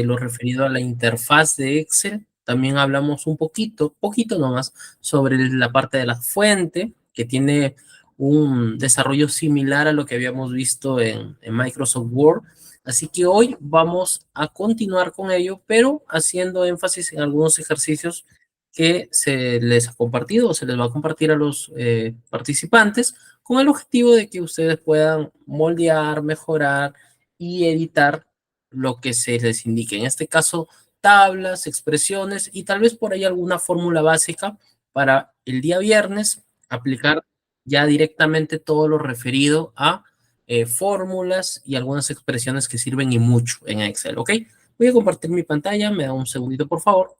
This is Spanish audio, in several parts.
lo referido a la interfaz de Excel. También hablamos un poquito nomás, sobre la parte de la fuente, que tiene un desarrollo similar a lo que habíamos visto en Microsoft Word. Así que hoy vamos a continuar con ello, pero haciendo énfasis en algunos ejercicios que se les ha compartido o se les va a compartir a los participantes con el objetivo de que ustedes puedan moldear, mejorar y editar lo que se les indique. En este caso, tablas, expresiones y tal vez por ahí alguna fórmula básica para el día viernes aplicar ya directamente todo lo referido a fórmulas y algunas expresiones que sirven y mucho en Excel, ¿ok? Voy a compartir mi pantalla, me da un segundito, por favor.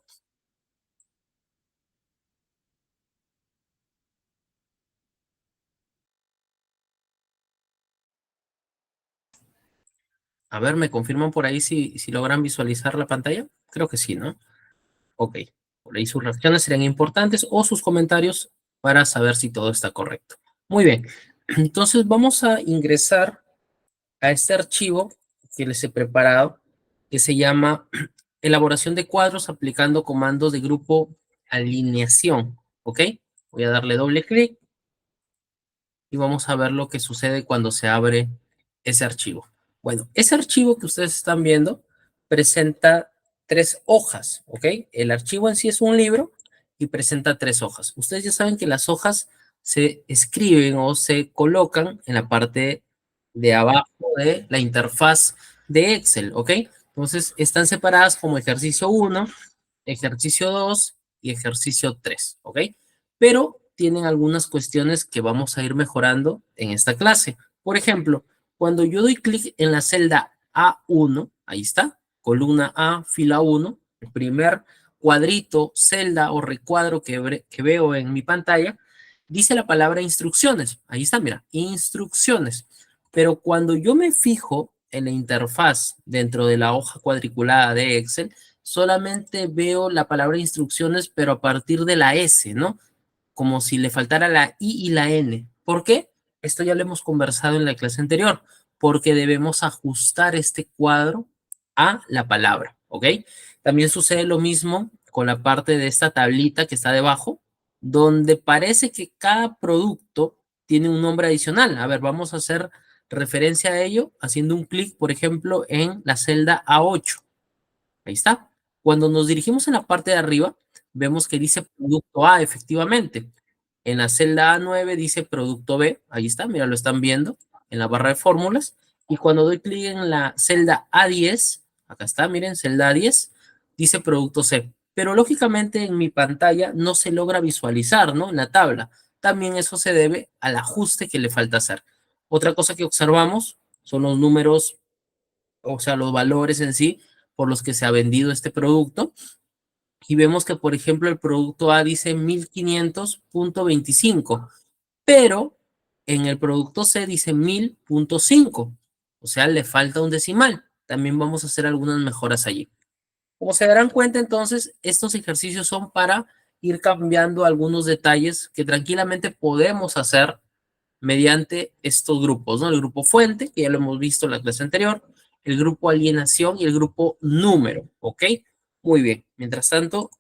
A ver, ¿me confirman por ahí si logran visualizar la pantalla? Creo que sí, ¿no? Ok. Por ahí sus reacciones serían importantes o sus comentarios para saber si todo está correcto. Muy bien. Entonces vamos a ingresar a este archivo que les he preparado, que se llama elaboración de cuadros aplicando comandos de grupo alineación. ¿Ok? Voy a darle doble clic y vamos a ver lo que sucede cuando se abre ese archivo. Bueno, ese archivo que ustedes están viendo presenta 3 hojas, ¿ok? El archivo en sí es un libro y presenta 3 hojas. Ustedes ya saben que las hojas se escriben o se colocan en la parte de abajo de la interfaz de Excel, ¿ok? Entonces están separadas como ejercicio 1, ejercicio 2 y ejercicio 3, ¿ok? Pero tienen algunas cuestiones que vamos a ir mejorando en esta clase. Por ejemplo, cuando yo doy clic en la celda A1, ahí está, columna A, fila 1, el primer cuadrito, celda o recuadro que veo en mi pantalla, dice la palabra instrucciones. Ahí está, mira, instrucciones. Pero cuando yo me fijo en la interfaz dentro de la hoja cuadriculada de Excel, solamente veo la palabra instrucciones, pero a partir de la S, ¿no? Como si le faltara la I y la N. ¿Por qué? Esto ya lo hemos conversado en la clase anterior, porque debemos ajustar este cuadro a la palabra, ¿ok? También sucede lo mismo con la parte de esta tablita que está debajo, donde parece que cada producto tiene un nombre adicional. A ver, vamos a hacer referencia a ello haciendo un clic, por ejemplo, en la celda A8. Ahí está. Cuando nos dirigimos en la parte de arriba, vemos que dice producto A, efectivamente. En la celda A9 dice producto B. Ahí está, mira, lo están viendo en la barra de fórmulas. Y cuando doy clic en la celda A10, acá está, miren, celda A10, dice producto C. Pero lógicamente en mi pantalla no se logra visualizar, ¿no? En la tabla. También eso se debe al ajuste que le falta hacer. Otra cosa que observamos son los números, o sea, los valores en sí por los que se ha vendido este producto. Y vemos que, por ejemplo, el producto A dice 1500.25, pero en el producto C dice 1000.5. O sea, le falta un decimal. También vamos a hacer algunas mejoras allí. Como se darán cuenta, entonces, estos ejercicios son para ir cambiando algunos detalles que tranquilamente podemos hacer mediante estos grupos, ¿no? El grupo fuente, que ya lo hemos visto en la clase anterior, el grupo alienación y el grupo número, ¿ok? Muy bien. Mientras tanto,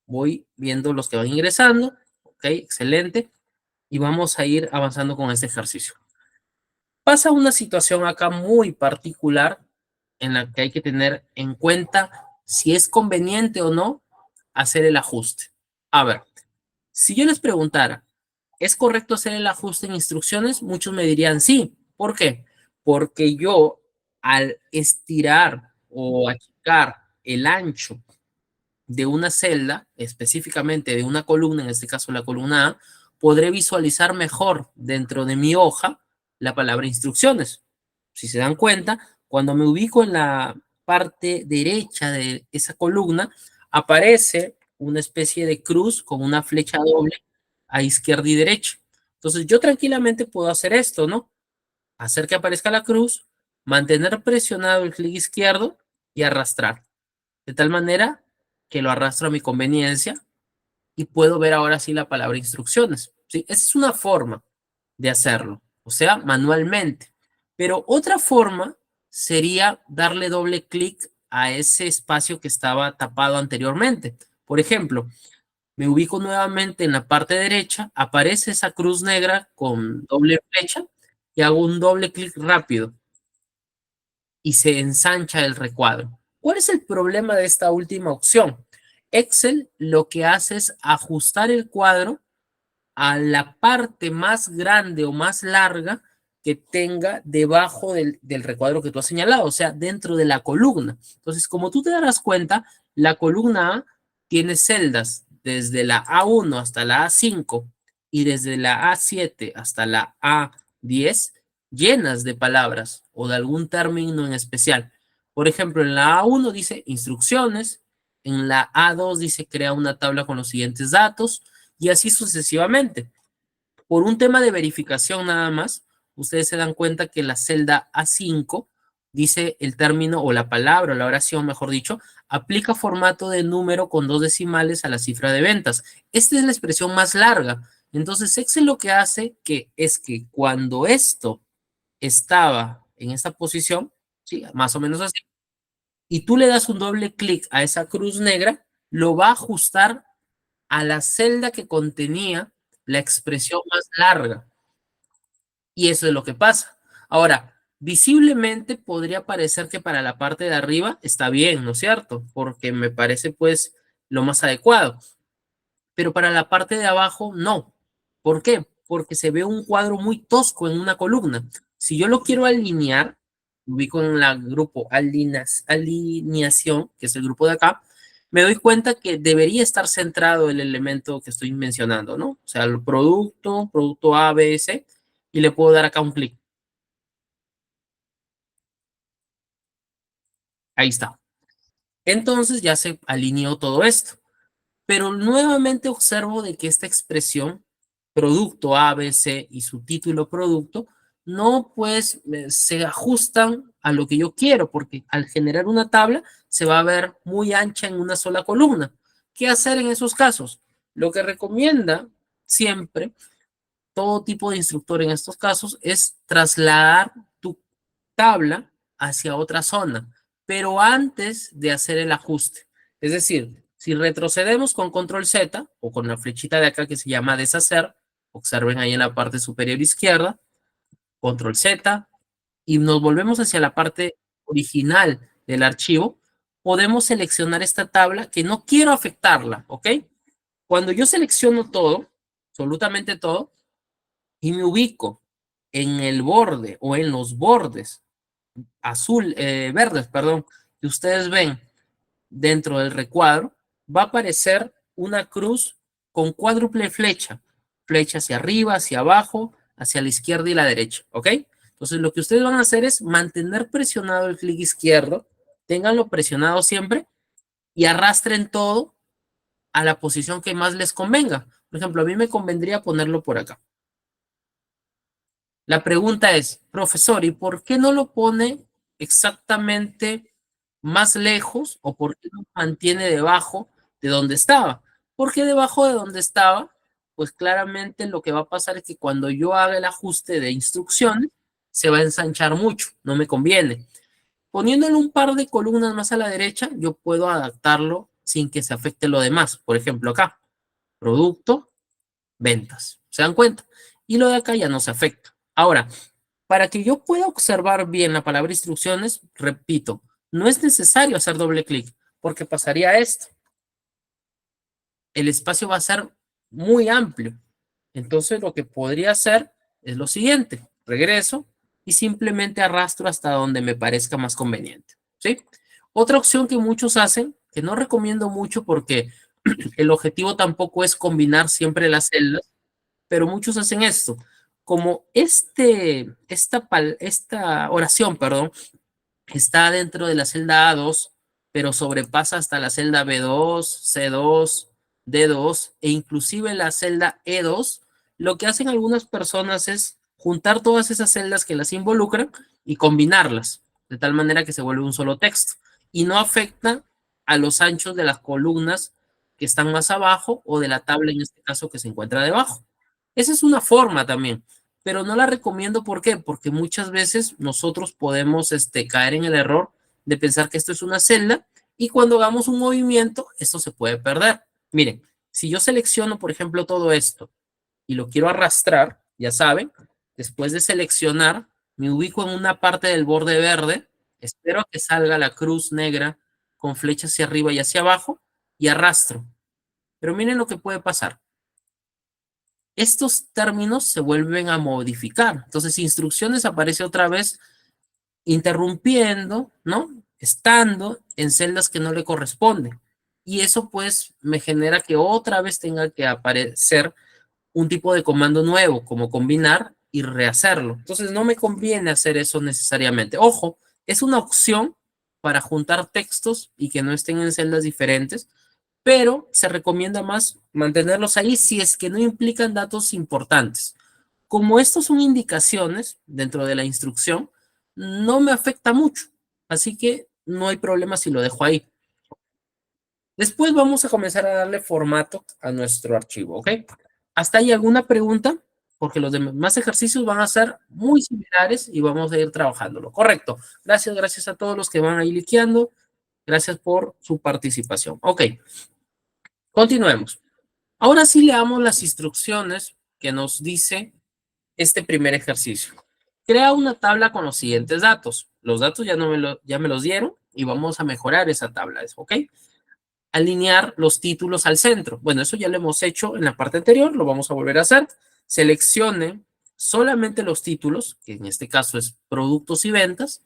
voy viendo los que van ingresando, ¿ok? Excelente. Y vamos a ir avanzando con este ejercicio. Pasa una situación acá muy particular en la que hay que tener en cuenta si es conveniente o no hacer el ajuste. A ver, si yo les preguntara, ¿es correcto hacer el ajuste en instrucciones? Muchos me dirían sí. ¿Por qué? Porque yo al estirar o achicar el ancho de una celda, específicamente de una columna, en este caso la columna A, podré visualizar mejor dentro de mi hoja la palabra instrucciones. Si se dan cuenta, cuando me ubico en la parte derecha de esa columna, aparece una especie de cruz con una flecha doble a izquierda y derecha. Entonces yo tranquilamente puedo hacer esto, ¿no? Hacer que aparezca la cruz, mantener presionado el clic izquierdo y arrastrar. De tal manera que lo arrastro a mi conveniencia y puedo ver ahora sí la palabra instrucciones. ¿Sí? Esa es una forma de hacerlo, o sea, manualmente. Pero otra forma sería darle doble clic a ese espacio que estaba tapado anteriormente. Por ejemplo, me ubico nuevamente en la parte derecha, aparece esa cruz negra con doble flecha y hago un doble clic rápido y se ensancha el recuadro. ¿Cuál es el problema de esta última opción? Excel lo que hace es ajustar el cuadro a la parte más grande o más larga que tenga debajo del recuadro que tú has señalado, o sea, dentro de la columna. Entonces, como tú te darás cuenta, la columna A tiene celdas desde la A1 hasta la A5 y desde la A7 hasta la A10 llenas de palabras o de algún término en especial. Por ejemplo, en la A1 dice instrucciones, en la A2 dice crea una tabla con los siguientes datos y así sucesivamente. Por un tema de verificación nada más, ustedes se dan cuenta que la celda A5 dice el término o la palabra o la oración, mejor dicho, aplica formato de número con 2 decimales a la cifra de ventas. Esta es la expresión más larga. Entonces, Excel lo que hace es que cuando esto estaba en esta posición, ¿sí? Más o menos así, y tú le das un doble clic a esa cruz negra, lo va a ajustar a la celda que contenía la expresión más larga. Y eso es lo que pasa. Ahora, visiblemente podría parecer que para la parte de arriba está bien, ¿no es cierto? Porque me parece pues lo más adecuado. Pero para la parte de abajo, no. ¿Por qué? Porque se ve un cuadro muy tosco en una columna. Si yo lo quiero alinear, ubico en el grupo alineación, que es el grupo de acá, me doy cuenta que debería estar centrado el elemento que estoy mencionando, ¿no? O sea, el producto A, B, C, y le puedo dar acá un clic. Ahí está. Entonces ya se alineó todo esto. Pero nuevamente observo de que esta expresión, producto ABC y su título producto, no pues se ajustan a lo que yo quiero, porque al generar una tabla se va a ver muy ancha en una sola columna. ¿Qué hacer en esos casos? Lo que recomienda siempre todo tipo de instructor en estos casos es trasladar tu tabla hacia otra zona, pero antes de hacer el ajuste. Es decir, si retrocedemos con control Z o con la flechita de acá que se llama deshacer, observen ahí en la parte superior izquierda, control Z, y nos volvemos hacia la parte original del archivo, podemos seleccionar esta tabla que no quiero afectarla, ¿ok? Cuando yo selecciono todo, absolutamente todo, y me ubico en el borde o en los bordes verdes, perdón, que ustedes ven dentro del recuadro, va a aparecer una cruz con cuádruple flecha, flecha hacia arriba, hacia abajo, hacia la izquierda y la derecha, ¿ok? Entonces lo que ustedes van a hacer es mantener presionado el clic izquierdo, ténganlo presionado siempre y arrastren todo a la posición que más les convenga. Por ejemplo, a mí me convendría ponerlo por acá. La pregunta es, profesor, ¿y por qué no lo pone exactamente más lejos o por qué lo mantiene debajo de donde estaba? Porque debajo de donde estaba, pues claramente lo que va a pasar es que cuando yo haga el ajuste de instrucciones, se va a ensanchar mucho, no me conviene. Poniéndole un par de columnas más a la derecha, yo puedo adaptarlo sin que se afecte lo demás. Por ejemplo, acá, producto, ventas. ¿Se dan cuenta? Y lo de acá ya no se afecta. Ahora, para que yo pueda observar bien la palabra instrucciones, repito, no es necesario hacer doble clic, porque pasaría esto. El espacio va a ser muy amplio. Entonces, lo que podría hacer es lo siguiente. Regreso y simplemente arrastro hasta donde me parezca más conveniente. ¿Sí? Otra opción que muchos hacen, que no recomiendo mucho porque el objetivo tampoco es combinar siempre las celdas, pero muchos hacen esto. Como esta oración, perdón, está dentro de la celda A2, pero sobrepasa hasta la celda B2, C2, D2 e inclusive la celda E2, lo que hacen algunas personas es juntar todas esas celdas que las involucran y combinarlas, de tal manera que se vuelve un solo texto y no afecta a los anchos de las columnas que están más abajo o de la tabla en este caso que se encuentra debajo. Esa es una forma también, pero no la recomiendo. ¿Por qué? Porque muchas veces nosotros podemos caer en el error de pensar que esto es una celda y cuando hagamos un movimiento, esto se puede perder. Miren, si yo selecciono, por ejemplo, todo esto y lo quiero arrastrar, ya saben, después de seleccionar, me ubico en una parte del borde verde, espero que salga la cruz negra con flecha hacia arriba y hacia abajo y arrastro. Pero miren lo que puede pasar. Estos términos se vuelven a modificar. Entonces, instrucciones aparece otra vez interrumpiendo, ¿no? Estando en celdas que no le corresponden. Y eso pues me genera que otra vez tenga que aparecer un tipo de comando nuevo, como combinar y rehacerlo. Entonces no me conviene hacer eso necesariamente. Ojo, es una opción para juntar textos y que no estén en celdas diferentes, pero se recomienda más mantenerlos ahí si es que no implican datos importantes. Como estos son indicaciones dentro de la instrucción, no me afecta mucho, así que no hay problema si lo dejo ahí. Después vamos a comenzar a darle formato a nuestro archivo, ¿ok? ¿Hasta ahí alguna pregunta? Porque los demás ejercicios van a ser muy similares y vamos a ir trabajándolo. Correcto. Gracias a todos los que van ahí liqueando. Gracias por su participación. Ok, continuemos. Ahora sí leamos las instrucciones que nos dice este primer ejercicio. Crea una tabla con los siguientes datos. Los datos ya me los dieron y vamos a mejorar esa tabla, ¿ok? Alinear los títulos al centro. Bueno, eso ya lo hemos hecho en la parte anterior, lo vamos a volver a hacer. Seleccione solamente los títulos, que en este caso es productos y ventas,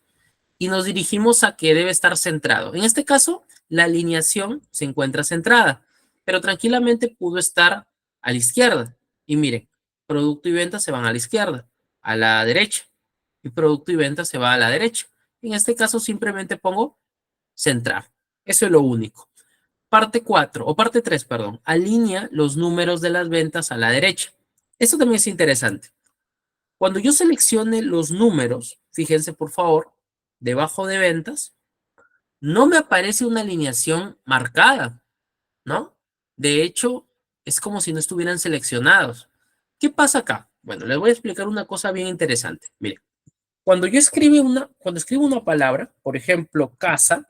y nos dirigimos a que debe estar centrado. En este caso, la alineación se encuentra centrada, pero tranquilamente pudo estar a la izquierda. Y miren, producto y venta se van a la izquierda, a la derecha, y producto y venta se va a la derecha. En este caso simplemente pongo centrar. Eso es lo único. Parte 4 o parte 3, perdón, alinea los números de las ventas a la derecha. Esto también es interesante. Cuando yo seleccione los números, fíjense por favor, debajo de ventas, no me aparece una alineación marcada, ¿no? De hecho, es como si no estuvieran seleccionados. ¿Qué pasa acá? Bueno, les voy a explicar una cosa bien interesante. Miren, cuando escribo una palabra, por ejemplo, casa,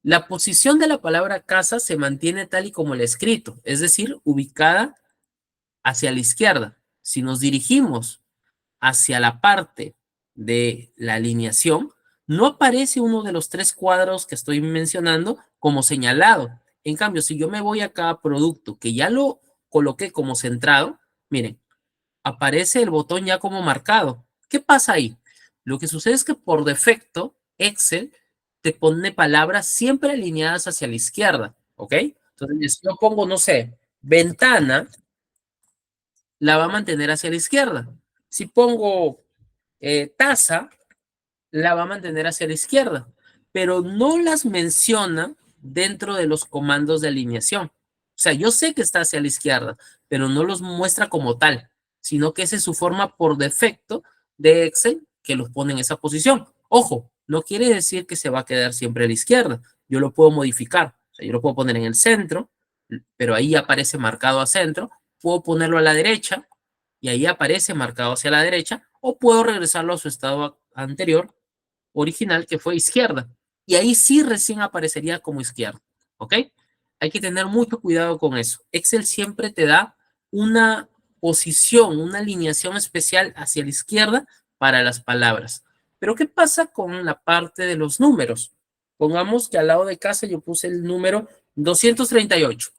la posición de la palabra casa se mantiene tal y como el escrito, es decir, ubicada hacia la izquierda. Si nos dirigimos hacia la parte de la alineación, no aparece uno de los tres cuadros que estoy mencionando como señalado. En cambio, si yo me voy acá a producto, que ya lo coloqué como centrado, miren, aparece el botón ya como marcado. ¿Qué pasa ahí? Lo que sucede es que por defecto, Excel te pone palabras siempre alineadas hacia la izquierda, ¿ok? Entonces, si yo pongo, no sé, ventana, la va a mantener hacia la izquierda. Si pongo taza, la va a mantener hacia la izquierda, pero no las menciona dentro de los comandos de alineación. O sea, yo sé que está hacia la izquierda, pero no los muestra como tal, sino que esa es su forma por defecto de Excel que los pone en esa posición. Ojo, no quiere decir que se va a quedar siempre a la izquierda. Yo lo puedo modificar. O sea, yo lo puedo poner en el centro, pero ahí aparece marcado a centro. Puedo ponerlo a la derecha y ahí aparece marcado hacia la derecha, o puedo regresarlo a su estado anterior, original, que fue izquierda. Y ahí sí recién aparecería como izquierda. ¿Ok? Hay que tener mucho cuidado con eso. Excel siempre te da una posición, una alineación especial hacia la izquierda para las palabras. Pero ¿qué pasa con la parte de los números? Pongamos que al lado de casa yo puse el número 238.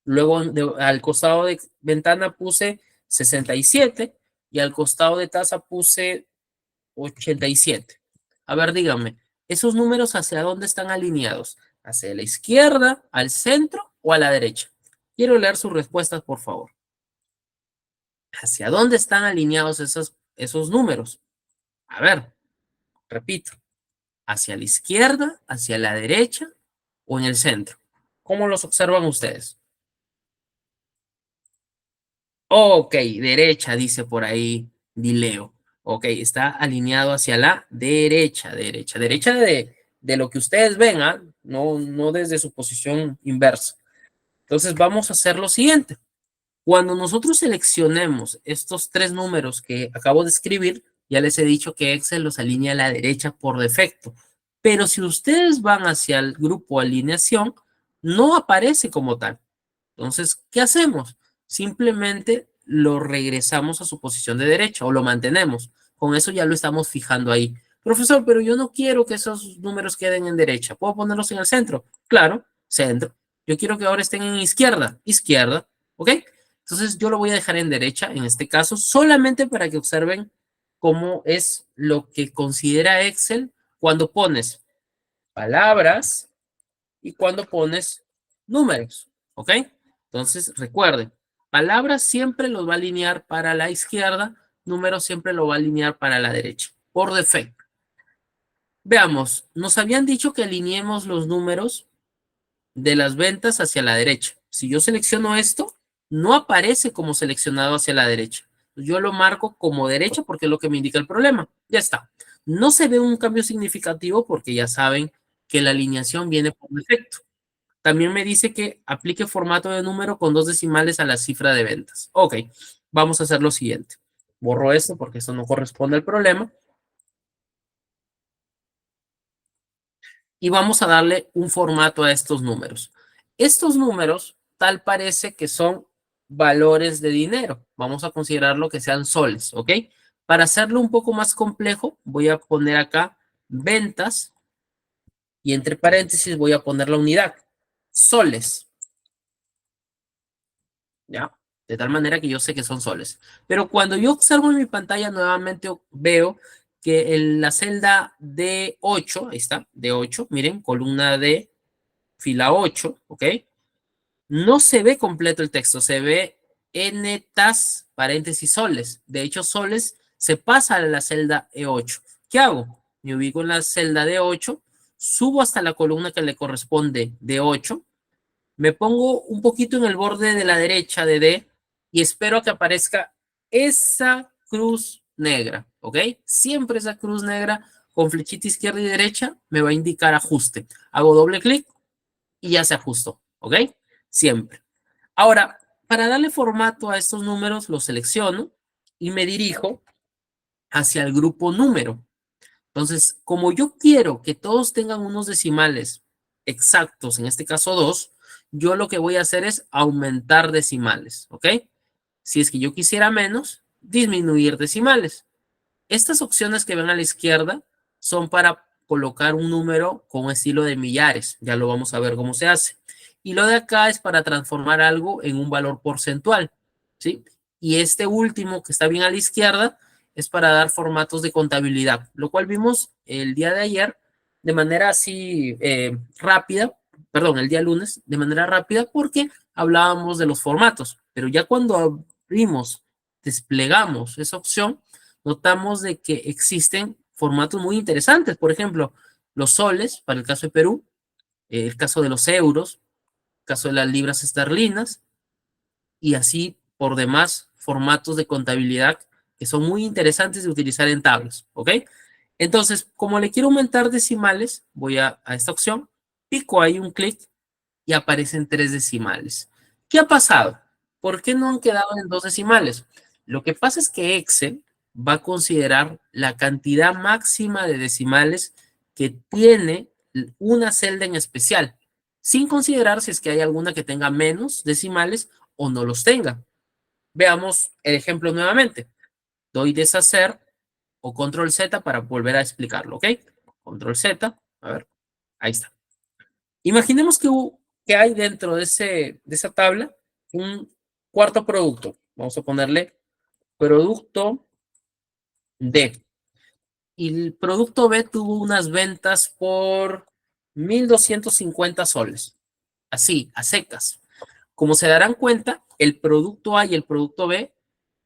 Luego al costado de ventana puse 67 y al costado de taza puse 87. A ver, díganme, ¿esos números hacia dónde están alineados? ¿Hacia la izquierda, al centro o a la derecha? Quiero leer sus respuestas, por favor. ¿Hacia dónde están alineados esos números? A ver, repito, ¿hacia la izquierda, hacia la derecha o en el centro? ¿Cómo los observan ustedes? Ok, derecha, dice por ahí Dileo. Ok, está alineado hacia la derecha de lo que ustedes ven, ¿ah? No desde su posición inversa. Entonces vamos a hacer lo siguiente. Cuando nosotros seleccionemos estos tres números que acabo de escribir, ya les he dicho que Excel los alinea a la derecha por defecto. Pero si ustedes van hacia el grupo alineación, no aparece como tal. Entonces, ¿qué hacemos? Simplemente lo regresamos a su posición de derecha o lo mantenemos. Con eso ya lo estamos fijando ahí. Profesor, pero yo no quiero que esos números queden en derecha. ¿Puedo ponerlos en el centro? Claro, centro. Yo quiero que ahora estén en izquierda, izquierda, ¿ok? Entonces yo lo voy a dejar en derecha, en este caso, solamente para que observen cómo es lo que considera Excel cuando pones palabras y cuando pones números, ¿ok? Entonces, recuerden, palabras siempre los va a alinear para la izquierda, números siempre lo va a alinear para la derecha, por defecto. Veamos, nos habían dicho que alineemos los números de las ventas hacia la derecha. Si yo selecciono esto, no aparece como seleccionado hacia la derecha. Yo lo marco como derecha porque es lo que me indica el problema. Ya está. No se ve un cambio significativo porque ya saben que la alineación viene por defecto. También me dice que aplique formato de número con 2 decimales a la cifra de ventas. Ok, vamos a hacer lo siguiente. Borro esto porque esto no corresponde al problema. Y vamos a darle un formato a estos números. Estos números tal parece que son valores de dinero. Vamos a considerarlo que sean soles, ¿ok? Para hacerlo un poco más complejo, voy a poner acá ventas y entre paréntesis voy a poner la unidad, soles, ¿ya? De tal manera que yo sé que son soles. Pero cuando yo observo en mi pantalla, nuevamente veo que en la celda D8, ahí está, D8, miren, columna D, fila 8, ¿ok? No se ve completo el texto, se ve N tas, paréntesis soles. De hecho, soles se pasa a la celda E8. ¿Qué hago? Me ubico en la celda D8, subo hasta la columna que le corresponde D8, me pongo un poquito en el borde de la derecha de D y espero a que aparezca esa cruz negra, ¿ok? Siempre esa cruz negra con flechita izquierda y derecha me va a indicar ajuste. Hago doble clic y ya se ajustó, ¿ok? Siempre. Ahora, para darle formato a estos números, los selecciono y me dirijo hacia el grupo número. Entonces, como yo quiero que todos tengan unos decimales exactos, en este caso 2, yo lo que voy a hacer es aumentar decimales, ¿ok? Si es que yo quisiera menos, disminuir decimales. Estas opciones que ven a la izquierda son para colocar un número con estilo de millares. Ya lo vamos a ver cómo se hace. Y lo de acá es para transformar algo en un valor porcentual, ¿sí? Y este último que está bien a la izquierda es para dar formatos de contabilidad, lo cual vimos el día de ayer de manera así rápida, perdón, el día lunes de manera rápida porque hablábamos de los formatos, pero ya cuando abrimos, desplegamos esa opción, notamos de que existen formatos muy interesantes. Por ejemplo, los soles, para el caso de Perú, el caso de los euros, el caso de las libras esterlinas, y así por demás formatos de contabilidad que son muy interesantes de utilizar en tablas, ¿ok? Entonces, como le quiero aumentar decimales, voy a esta opción, pico ahí un clic y aparecen 3 decimales. ¿Qué ha pasado? ¿Por qué no han quedado en 2 decimales? Lo que pasa es que Excel va a considerar la cantidad máxima de decimales que tiene una celda en especial, sin considerar si es que hay alguna que tenga menos decimales o no los tenga. Veamos el ejemplo nuevamente. Doy deshacer o control Z para volver a explicarlo, ¿ok? Control Z, a ver, ahí está. Imaginemos que hay dentro de esa tabla un cuarto producto. Vamos a ponerle producto D. Y el producto B tuvo unas ventas por 1,250 soles. Así, a secas. Como se darán cuenta, el producto A y el producto B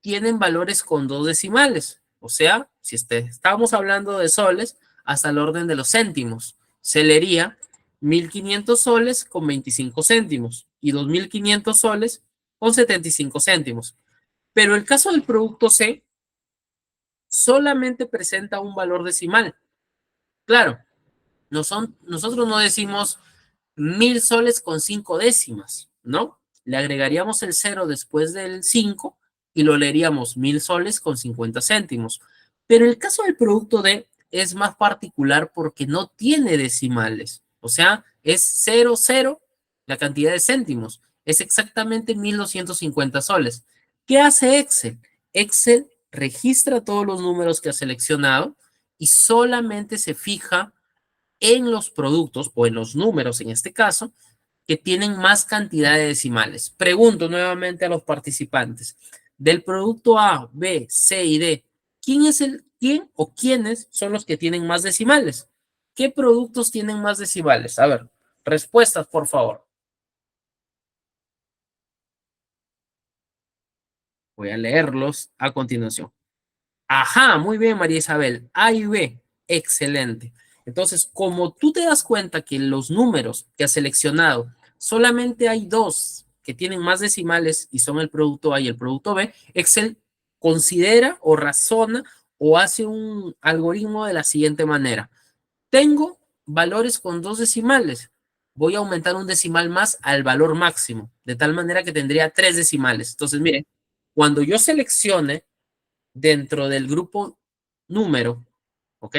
tienen valores con 2 decimales. O sea, si estábamos hablando de soles, hasta el orden de los céntimos. Se leería 1,500 soles con 25 céntimos y 2,500 soles con 75 céntimos. Pero el caso del producto C solamente presenta un valor decimal. Claro, nosotros no decimos 1,000 soles con 5 décimas, ¿no? Le agregaríamos el 0 después del 5 y lo leeríamos 1,000 soles con 50 céntimos. Pero el caso del producto D es más particular porque no tiene decimales. O sea, es 00 la cantidad de céntimos. Es exactamente 1.250 soles. ¿Qué hace Excel? Excel registra todos los números que ha seleccionado y solamente se fija en los productos o en los números en este caso que tienen más cantidad de decimales. Pregunto nuevamente a los participantes, del producto A, B, C y D, ¿quién o quiénes son los que tienen más decimales? ¿Qué productos tienen más decimales? A ver, respuestas, por favor. Voy a leerlos a continuación. Ajá, muy bien, María Isabel. A y B, excelente. Entonces, como tú te das cuenta que los números que has seleccionado, solamente hay dos que tienen más decimales y son el producto A y el producto B, Excel considera o razona o hace un algoritmo de la siguiente manera. Tengo valores con dos decimales. Voy a aumentar un decimal más al valor máximo, de tal manera que tendría tres decimales. Entonces, miren, cuando yo seleccione dentro del grupo número, ¿ok?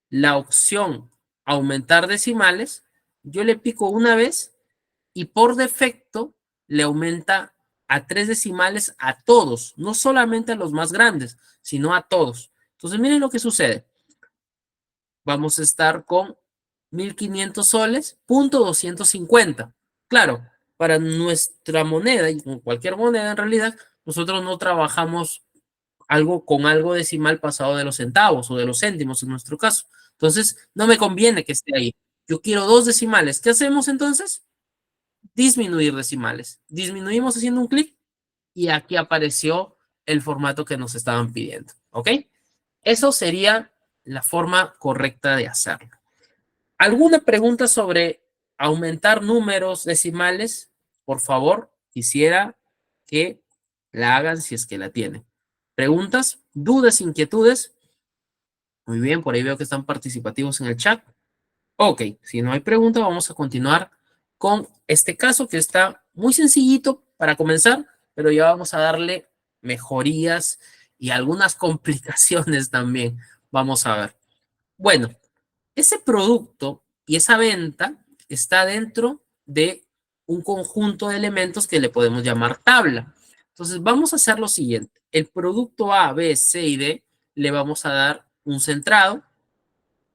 La opción aumentar decimales, yo le pico una vez y por defecto le aumenta a tres decimales a todos, no solamente a los más grandes, sino a todos. Entonces, miren lo que sucede. Vamos a estar con 1.500 soles, punto 250. Claro, para nuestra moneda y con cualquier moneda en realidad, nosotros no trabajamos algo con algo decimal pasado de los centavos o de los céntimos en nuestro caso. Entonces, no me conviene que esté ahí. Yo quiero dos decimales. ¿Qué hacemos entonces? Disminuir decimales. Disminuimos haciendo un clic y aquí apareció el formato que nos estaban pidiendo. ¿Ok? Eso sería la forma correcta de hacerlo. ¿Alguna pregunta sobre aumentar números decimales? Por favor, quisiera que la hagan si es que la tienen. ¿Preguntas? ¿Dudas? ¿Inquietudes? Muy bien, por ahí veo que están participativos en el chat. Ok, si no hay pregunta, vamos a continuar con este caso que está muy sencillito para comenzar, pero ya vamos a darle mejorías y algunas complicaciones también. Vamos a ver. Bueno, ese producto y esa venta está dentro de un conjunto de elementos que le podemos llamar tabla. Entonces, vamos a hacer lo siguiente. El producto A, B, C y D le vamos a dar un centrado,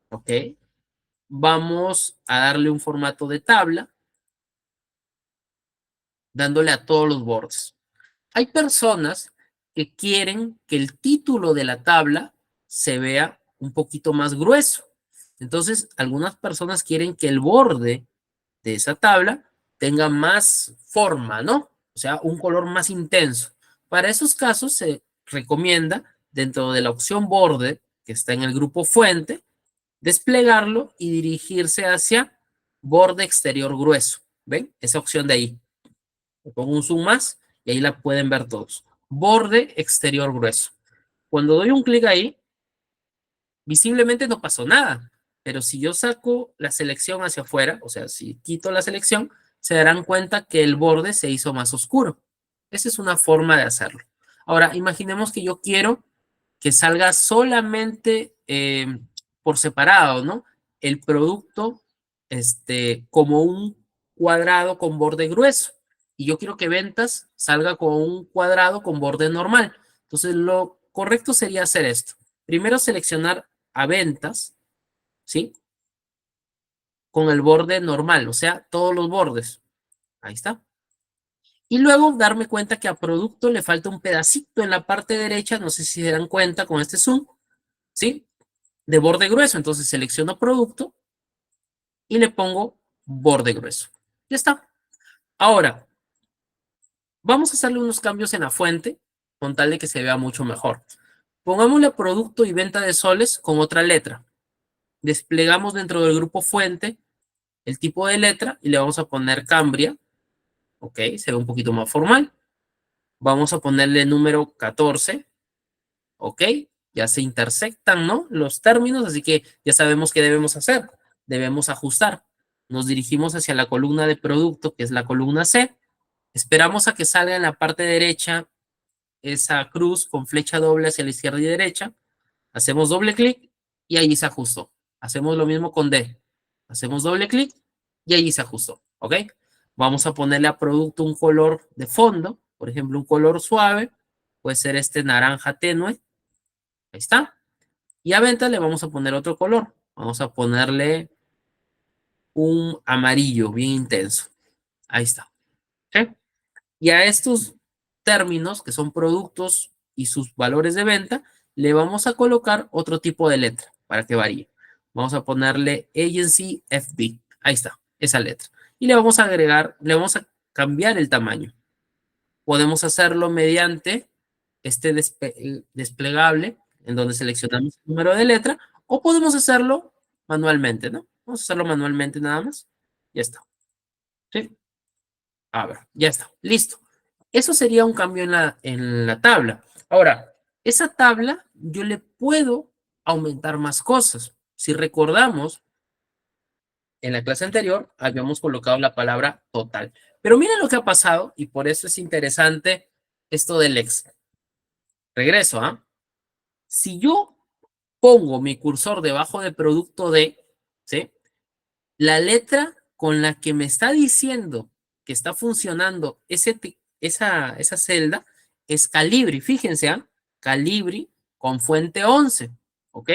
¿ok? Vamos a darle un formato de tabla, dándole a todos los bordes. Hay personas que quieren que el título de la tabla se vea un poquito más grueso. Entonces, algunas personas quieren que el borde de esa tabla tenga más forma, ¿no? O sea, un color más intenso. Para esos casos se recomienda, dentro de la opción borde, que está en el grupo fuente, desplegarlo y dirigirse hacia borde exterior grueso. ¿Ven? Esa opción de ahí. Le pongo un zoom más y ahí la pueden ver todos. Borde exterior grueso. Cuando doy un clic ahí, visiblemente no pasó nada, pero si yo saco la selección hacia afuera, o sea, si quito la selección, se darán cuenta que el borde se hizo más oscuro. Esa es una forma de hacerlo. Ahora, imaginemos que yo quiero que salga solamente por separado, ¿no? El producto como un cuadrado con borde grueso. Y yo quiero que ventas salga con un cuadrado con borde normal. Entonces, lo correcto sería hacer esto. Primero seleccionar a ventas, ¿sí? Con el borde normal, o sea, todos los bordes. Ahí está. Y luego darme cuenta que a producto le falta un pedacito en la parte derecha, no sé si se dan cuenta con este zoom, ¿sí? De borde grueso. Entonces selecciono producto y le pongo borde grueso. Ya está. Ahora, vamos a hacerle unos cambios en la fuente con tal de que se vea mucho mejor. Pongámosle producto y venta de soles con otra letra. Desplegamos dentro del grupo fuente el tipo de letra y le vamos a poner Cambria. Ok, se ve un poquito más formal. Vamos a ponerle número 14. Ok, ya se intersectan, ¿no? Los términos, así que ya sabemos qué debemos hacer. Debemos ajustar. Nos dirigimos hacia la columna de producto, que es la columna C. Esperamos a que salga en la parte derecha esa cruz con flecha doble hacia la izquierda y derecha. Hacemos doble clic y ahí se ajustó. Hacemos lo mismo con D. Hacemos doble clic y ahí se ajustó, ¿ok? Vamos a ponerle a producto un color de fondo, por ejemplo, un color suave, puede ser este naranja tenue, ahí está. Y a venta le vamos a poner otro color, vamos a ponerle un amarillo bien intenso, ahí está, ¿ok? Y a estos términos, que son productos y sus valores de venta, le vamos a colocar otro tipo de letra para que varíe. Vamos a ponerle Agency FB. Ahí está, esa letra. Y le vamos a agregar, le vamos a cambiar el tamaño. Podemos hacerlo mediante este desplegable, en donde seleccionamos el número de letra, o podemos hacerlo manualmente, ¿no? Vamos a hacerlo manualmente nada más. Ya está. ¿Sí? A ver, ya está, listo. Eso sería un cambio en la tabla. Ahora, esa tabla yo le puedo aumentar más cosas. Si recordamos, en la clase anterior habíamos colocado la palabra total. Pero miren lo que ha pasado y por eso es interesante esto del Excel. Regreso, ¿ah? Si yo pongo mi cursor debajo del producto de, ¿sí? La letra con la que me está diciendo que está funcionando esa celda es Calibri. Fíjense, ¿ah? Calibri con fuente 11, ¿ok?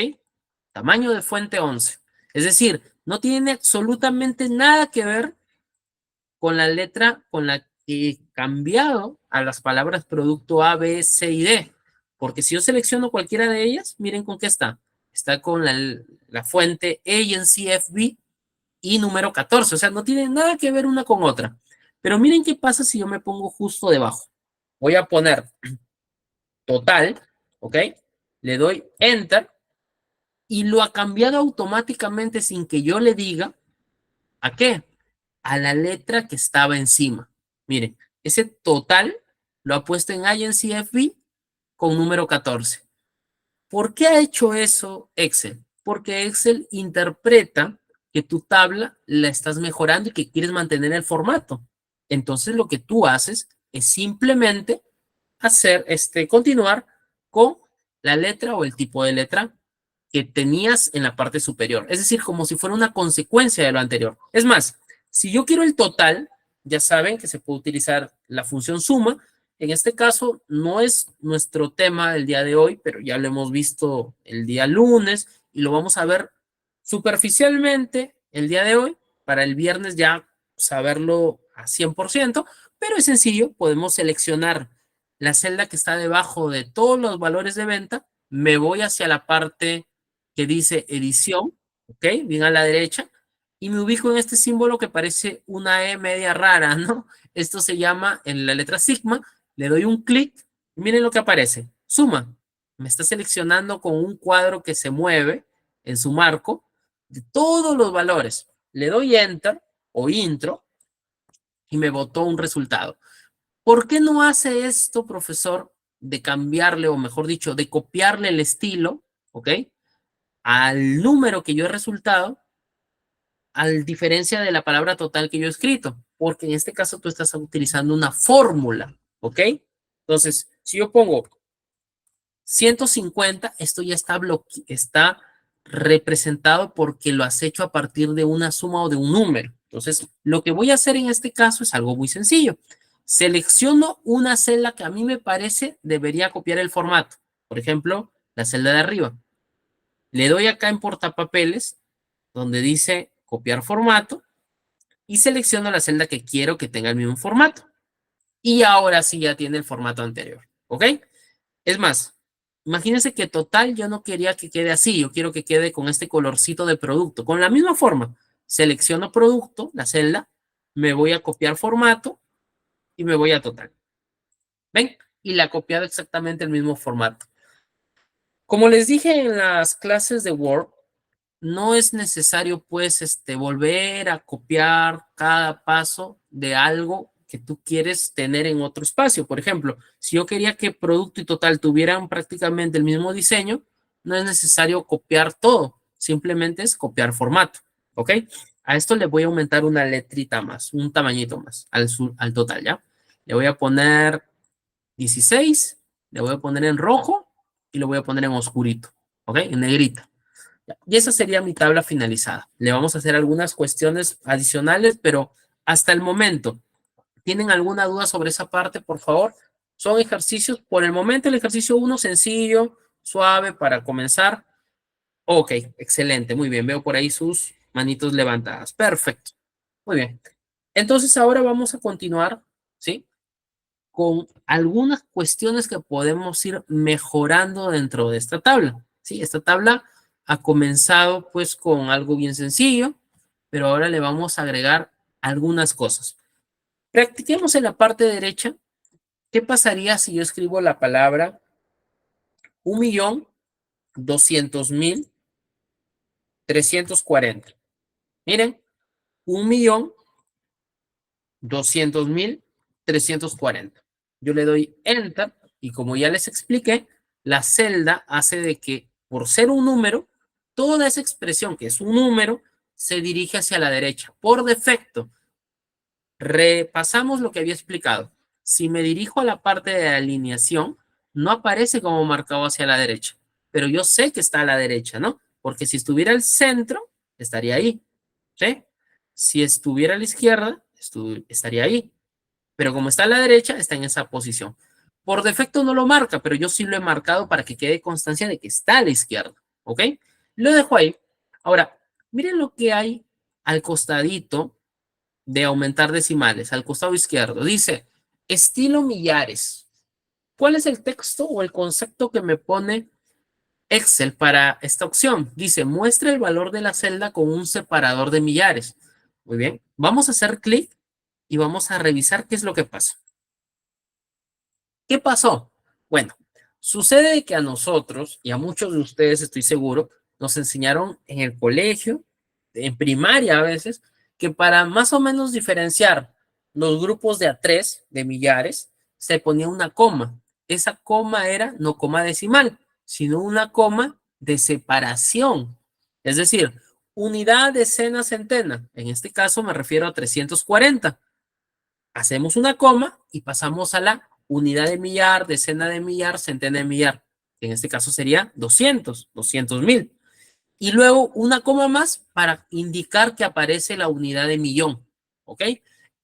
Tamaño de fuente 11. Es decir, no tiene absolutamente nada que ver con la letra con la que he cambiado a las palabras producto A, B, C y D. Porque si yo selecciono cualquiera de ellas, miren con qué está. Está con la fuente Agency FB y número 14. O sea, no tiene nada que ver una con otra. Pero miren qué pasa si yo me pongo justo debajo. Voy a poner total, ¿ok? Le doy enter y lo ha cambiado automáticamente sin que yo le diga a qué, a la letra que estaba encima. Miren, ese total lo ha puesto en INCFB con número 14. ¿Por qué ha hecho eso Excel? Porque Excel interpreta que tu tabla la estás mejorando y que quieres mantener el formato. Entonces lo que tú haces es simplemente continuar con la letra o el tipo de letra que tenías en la parte superior. Es decir, como si fuera una consecuencia de lo anterior. Es más, si yo quiero el total, ya saben que se puede utilizar la función suma. En este caso, no es nuestro tema el día de hoy, pero ya lo hemos visto el día lunes y lo vamos a ver superficialmente el día de hoy, para el viernes ya saberlo a 100%, pero es sencillo, podemos seleccionar la celda que está debajo de todos los valores de venta, me voy hacia la parte que dice edición, ¿ok? Bien a la derecha, y me ubico en este símbolo que parece una E media rara, ¿no? Esto se llama en la letra sigma, le doy un clic, y miren lo que aparece, suma, me está seleccionando con un cuadro que se mueve en su marco de todos los valores. Le doy enter o intro y me botó un resultado. ¿Por qué no hace esto, profesor, de cambiarle, o mejor dicho, de copiarle el estilo, ¿ok? Al número que yo he resultado, a diferencia de la palabra total que yo he escrito, porque en este caso tú estás utilizando una fórmula, ¿ok? Entonces, si yo pongo 150, esto ya está representado porque lo has hecho a partir de una suma o de un número. Entonces, lo que voy a hacer en este caso es algo muy sencillo. Selecciono una celda que a mí me parece debería copiar el formato. Por ejemplo, la celda de arriba. Le doy acá en portapapeles, donde dice copiar formato, y selecciono la celda que quiero que tenga el mismo formato. Y ahora sí ya tiene el formato anterior. ¿Ok? Es más, imagínense que total yo no quería que quede así, yo quiero que quede con este colorcito de producto. Con la misma forma, selecciono producto, la celda, me voy a copiar formato y me voy a total. ¿Ven? Y la ha copiado exactamente el mismo formato. Como les dije en las clases de Word, no es necesario pues volver a copiar cada paso de algo que tú quieres tener en otro espacio. Por ejemplo, si yo quería que producto y total tuvieran prácticamente el mismo diseño, no es necesario copiar todo, simplemente es copiar formato, ¿ok? A esto le voy a aumentar una letrita más, un tamañito más al total, ¿ya? Le voy a poner 16, le voy a poner en rojo y lo voy a poner en oscurito. ¿ok? En negrita. Y esa sería mi tabla finalizada. Le vamos a hacer algunas cuestiones adicionales, pero hasta el momento, ¿tienen alguna duda sobre esa parte, por favor? Son ejercicios, por el momento el ejercicio uno sencillo, suave para comenzar. Ok, excelente, muy bien. Veo por ahí sus manitos levantadas. Perfecto. Muy bien. Entonces ahora vamos a continuar, ¿sí? Con algunas cuestiones que podemos ir mejorando dentro de esta tabla, ¿sí? Esta tabla ha comenzado pues con algo bien sencillo, pero ahora le vamos a agregar algunas cosas. Practiquemos en la parte derecha. ¿Qué pasaría si yo escribo la palabra 1.200.340? Miren, 1.200.340. Yo le doy Enter y como ya les expliqué, la celda hace de que por ser un número, toda esa expresión que es un número se dirige hacia la derecha. Por defecto, repasamos lo que había explicado. Si me dirijo a la parte de alineación, no aparece como marcado hacia la derecha, pero yo sé que está a la derecha, ¿no? Porque si estuviera al centro, estaría ahí, ¿sí? Si estuviera a la izquierda, estaría ahí, pero como está a la derecha, está en esa posición. Por defecto no lo marca, pero yo sí lo he marcado para que quede constancia de que está a la izquierda, ¿ok? Lo dejo ahí. Ahora, miren lo que hay al costadito de aumentar decimales, al costado izquierdo. Dice, estilo millares. ¿Cuál es el texto o el concepto que me pone Excel para esta opción? Dice, muestra el valor de la celda con un separador de millares. Muy bien, vamos a hacer clic y vamos a revisar qué es lo que pasa. ¿Qué pasó? Bueno, sucede que a nosotros y a muchos de ustedes, estoy seguro, nos enseñaron en el colegio, en primaria a veces, que para más o menos diferenciar los grupos de a tres, de millares, se ponía una coma. Esa coma era no coma decimal, sino una coma de separación. Es decir, unidad, decena, centena. En este caso me refiero a 340. Hacemos una coma y pasamos a la unidad de millar, decena de millar, centena de millar. En este caso sería 200.000. Y luego una coma más para indicar que aparece la unidad de millón. ¿Ok?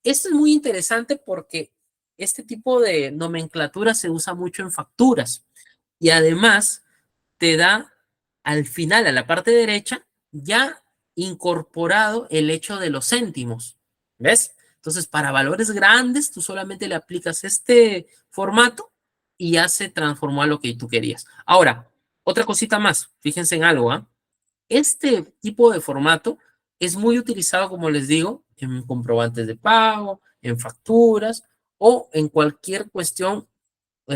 Esto es muy interesante porque este tipo de nomenclatura se usa mucho en facturas y además te da al final, a la parte derecha, ya incorporado el hecho de los céntimos. ¿Ves? Entonces, para valores grandes, tú solamente le aplicas este formato y ya se transformó a lo que tú querías. Ahora, otra cosita más, fíjense en algo, ¿ah? Este tipo de formato es muy utilizado, como les digo, en comprobantes de pago, en facturas o en cualquier cuestión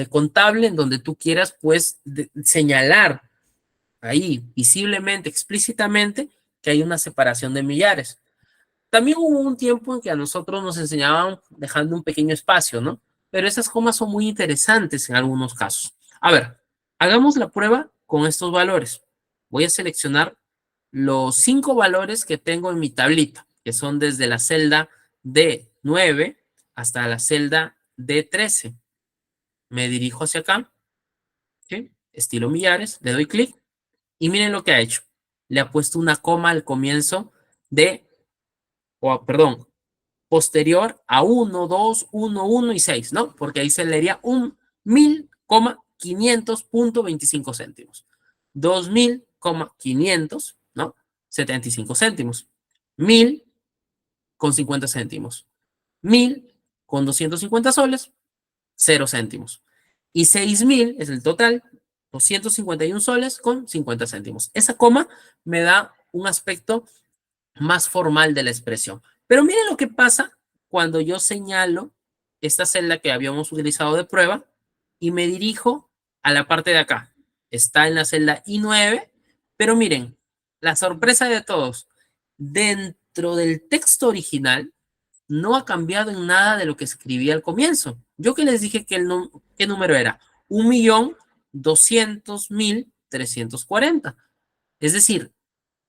contable en donde tú quieras, pues, señalar ahí visiblemente, explícitamente, que hay una separación de millares. También hubo un tiempo en que a nosotros nos enseñaban dejando un pequeño espacio, ¿no? Pero esas comas son muy interesantes en algunos casos. A ver, hagamos la prueba con estos valores. Voy a seleccionar los 5 valores que tengo en mi tablita, que son desde la celda D9 hasta la celda D13. Me dirijo hacia acá, ¿sí? Estilo millares, le doy clic y miren lo que ha hecho. Le ha puesto una coma al comienzo de, o perdón, posterior a 1, 2, 1, 1 y 6, ¿no? Porque ahí se leería un 1000,500.25 céntimos. 2000,500, ¿no? 75 céntimos. 1000 con 50 céntimos. 1000 con 250 soles, 0 céntimos. Y 6000 es el total, 251 soles con 50 céntimos. Esa coma me da un aspecto más formal de la expresión. Pero miren lo que pasa cuando yo señalo esta celda que habíamos utilizado de prueba y me dirijo a la parte de acá. Está en la celda I9, pero miren, la sorpresa de todos, dentro del texto original no ha cambiado en nada de lo que escribí al comienzo. Yo que les dije que ¿qué número era? 1.200.340. Es decir,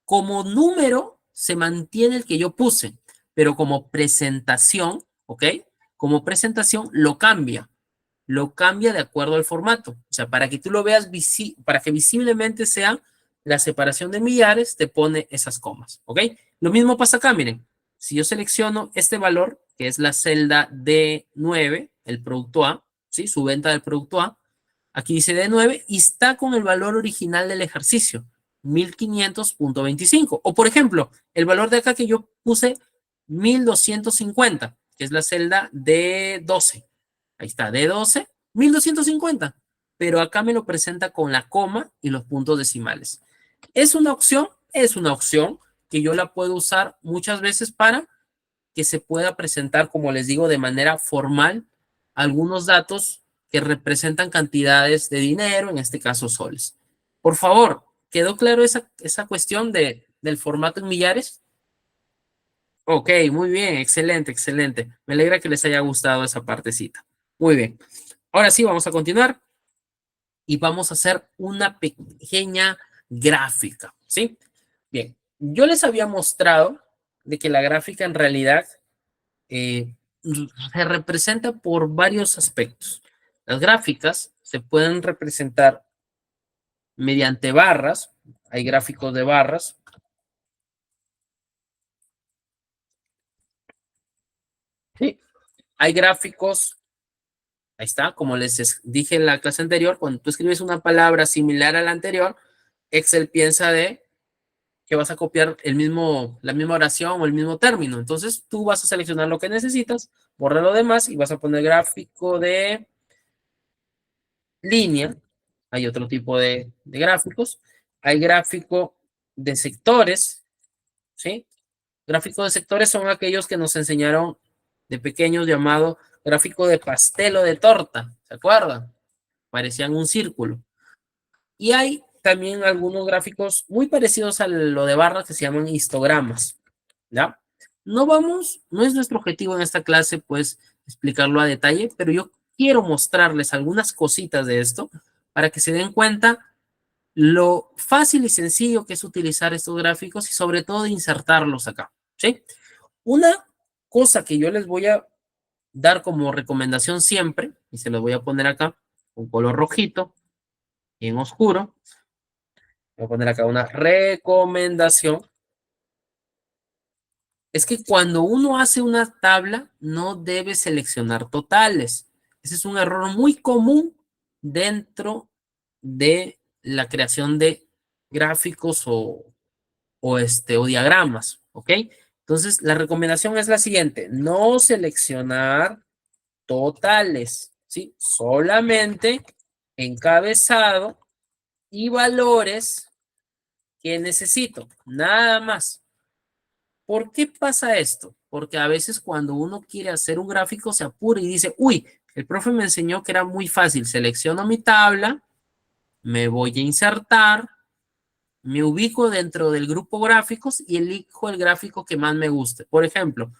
como número se mantiene el que yo puse, pero como presentación, ¿ok? Como presentación lo cambia. lo cambia de acuerdo al formato. O sea, para que tú lo veas, para que visiblemente sea la separación de millares, te pone esas comas, ¿ok? Lo mismo pasa acá, miren. Si yo selecciono este valor, que es la celda D9, el producto A, ¿sí? Su venta del producto A, aquí dice D9 y está con el valor original del ejercicio, 1500.25. O por ejemplo, el valor de acá que yo puse, 1250, que es la celda D12. Ahí está, D12, 1250. Pero acá me lo presenta con la coma y los puntos decimales. ¿Es una opción? Es una opción que yo la puedo usar muchas veces para que se pueda presentar, como les digo, de manera formal algunos datos que representan cantidades de dinero, en este caso soles. Por favor, ¿quedó claro esa cuestión del formato en millares? Ok, muy bien, excelente, excelente. Me alegra que les haya gustado esa partecita. Muy bien. Ahora sí, vamos a continuar y vamos a hacer una pequeña gráfica, ¿sí? Bien, yo les había mostrado de que la gráfica en realidad eh, se representa por varios aspectos. Las gráficas se pueden representar mediante barras, hay gráficos de barras. Sí. Hay gráficos, ahí está, como les dije en la clase anterior, cuando tú escribes una palabra similar a la anterior, Excel piensa de que vas a copiar la misma oración o el mismo término. Entonces tú vas a seleccionar lo que necesitas, borrar lo demás y vas a poner gráfico de línea. Hay otro tipo de gráficos. Hay gráfico de sectores, ¿sí? Gráficos de sectores son aquellos que nos enseñaron de pequeños llamado gráfico de pastel o de torta, ¿se acuerdan? Parecían un círculo. Y hay también algunos gráficos muy parecidos a lo de barras que se llaman histogramas, ¿ya? No es nuestro objetivo en esta clase, pues, explicarlo a detalle, pero yo quiero mostrarles algunas cositas de esto para que se den cuenta lo fácil y sencillo que es utilizar estos gráficos y sobre todo insertarlos acá, ¿sí? Una cosa que yo les voy a dar como recomendación siempre, y se los voy a poner acá, con color rojito, en oscuro, voy a poner acá una recomendación, es que cuando uno hace una tabla no debe seleccionar totales. Ese es un error muy común dentro de la creación de gráficos o diagramas, ¿ok? Entonces, la recomendación es la siguiente, no seleccionar totales, ¿sí? Solamente encabezado y valores que necesito, nada más. ¿Por qué pasa esto? Porque a veces cuando uno quiere hacer un gráfico se apura y dice, uy, el profe me enseñó que era muy fácil, selecciono mi tabla, me voy a insertar, me ubico dentro del grupo gráficos y elijo el gráfico que más me guste. Por ejemplo,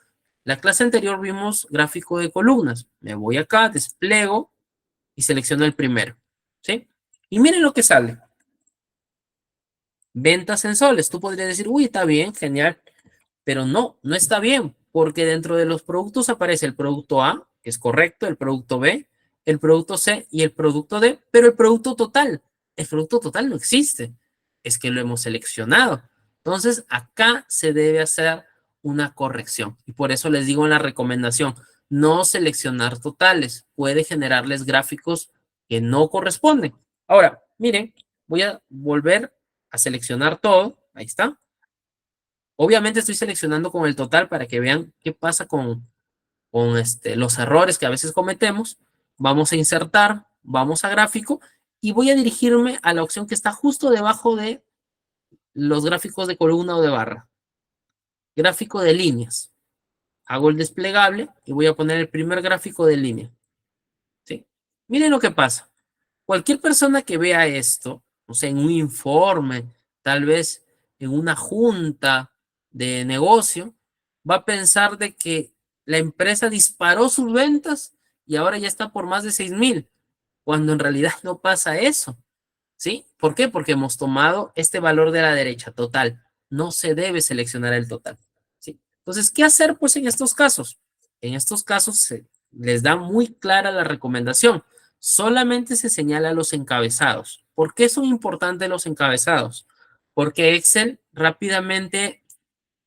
la clase anterior vimos gráfico de columnas. Me voy acá, despliego y selecciono el primero, ¿sí? Y miren lo que sale. Ventas en soles. Tú podrías decir, uy, está bien, genial. Pero no, no está bien, porque dentro de los productos aparece el producto A, que es correcto, el producto B, el producto C y el producto D, pero el producto total no existe. Es que lo hemos seleccionado. Entonces, acá se debe hacer una corrección. Y por eso les digo en la recomendación, no seleccionar totales. Puede generarles gráficos que no corresponden. Ahora, miren, voy a volver a seleccionar todo. Ahí está. Obviamente estoy seleccionando con el total para que vean qué pasa con los errores que a veces cometemos. Vamos a insertar, vamos a gráfico y voy a dirigirme a la opción que está justo debajo de los gráficos de columna o de barra. Gráfico de líneas. Hago el desplegable y voy a poner el primer gráfico de línea. ¿Sí? Miren lo que pasa. Cualquier persona que vea esto, o sea, en un informe, tal vez en una junta de negocio, va a pensar de que la empresa disparó sus ventas y ahora ya está por más de 6,000, cuando en realidad no pasa eso, ¿sí? ¿Por qué? Porque hemos tomado este valor de la derecha, total. No se debe seleccionar el total, ¿sí? Entonces, ¿qué hacer pues en estos casos? En estos casos se les da muy clara la recomendación. solamente se señala los encabezados. ¿Por qué son importantes los encabezados? Porque Excel rápidamente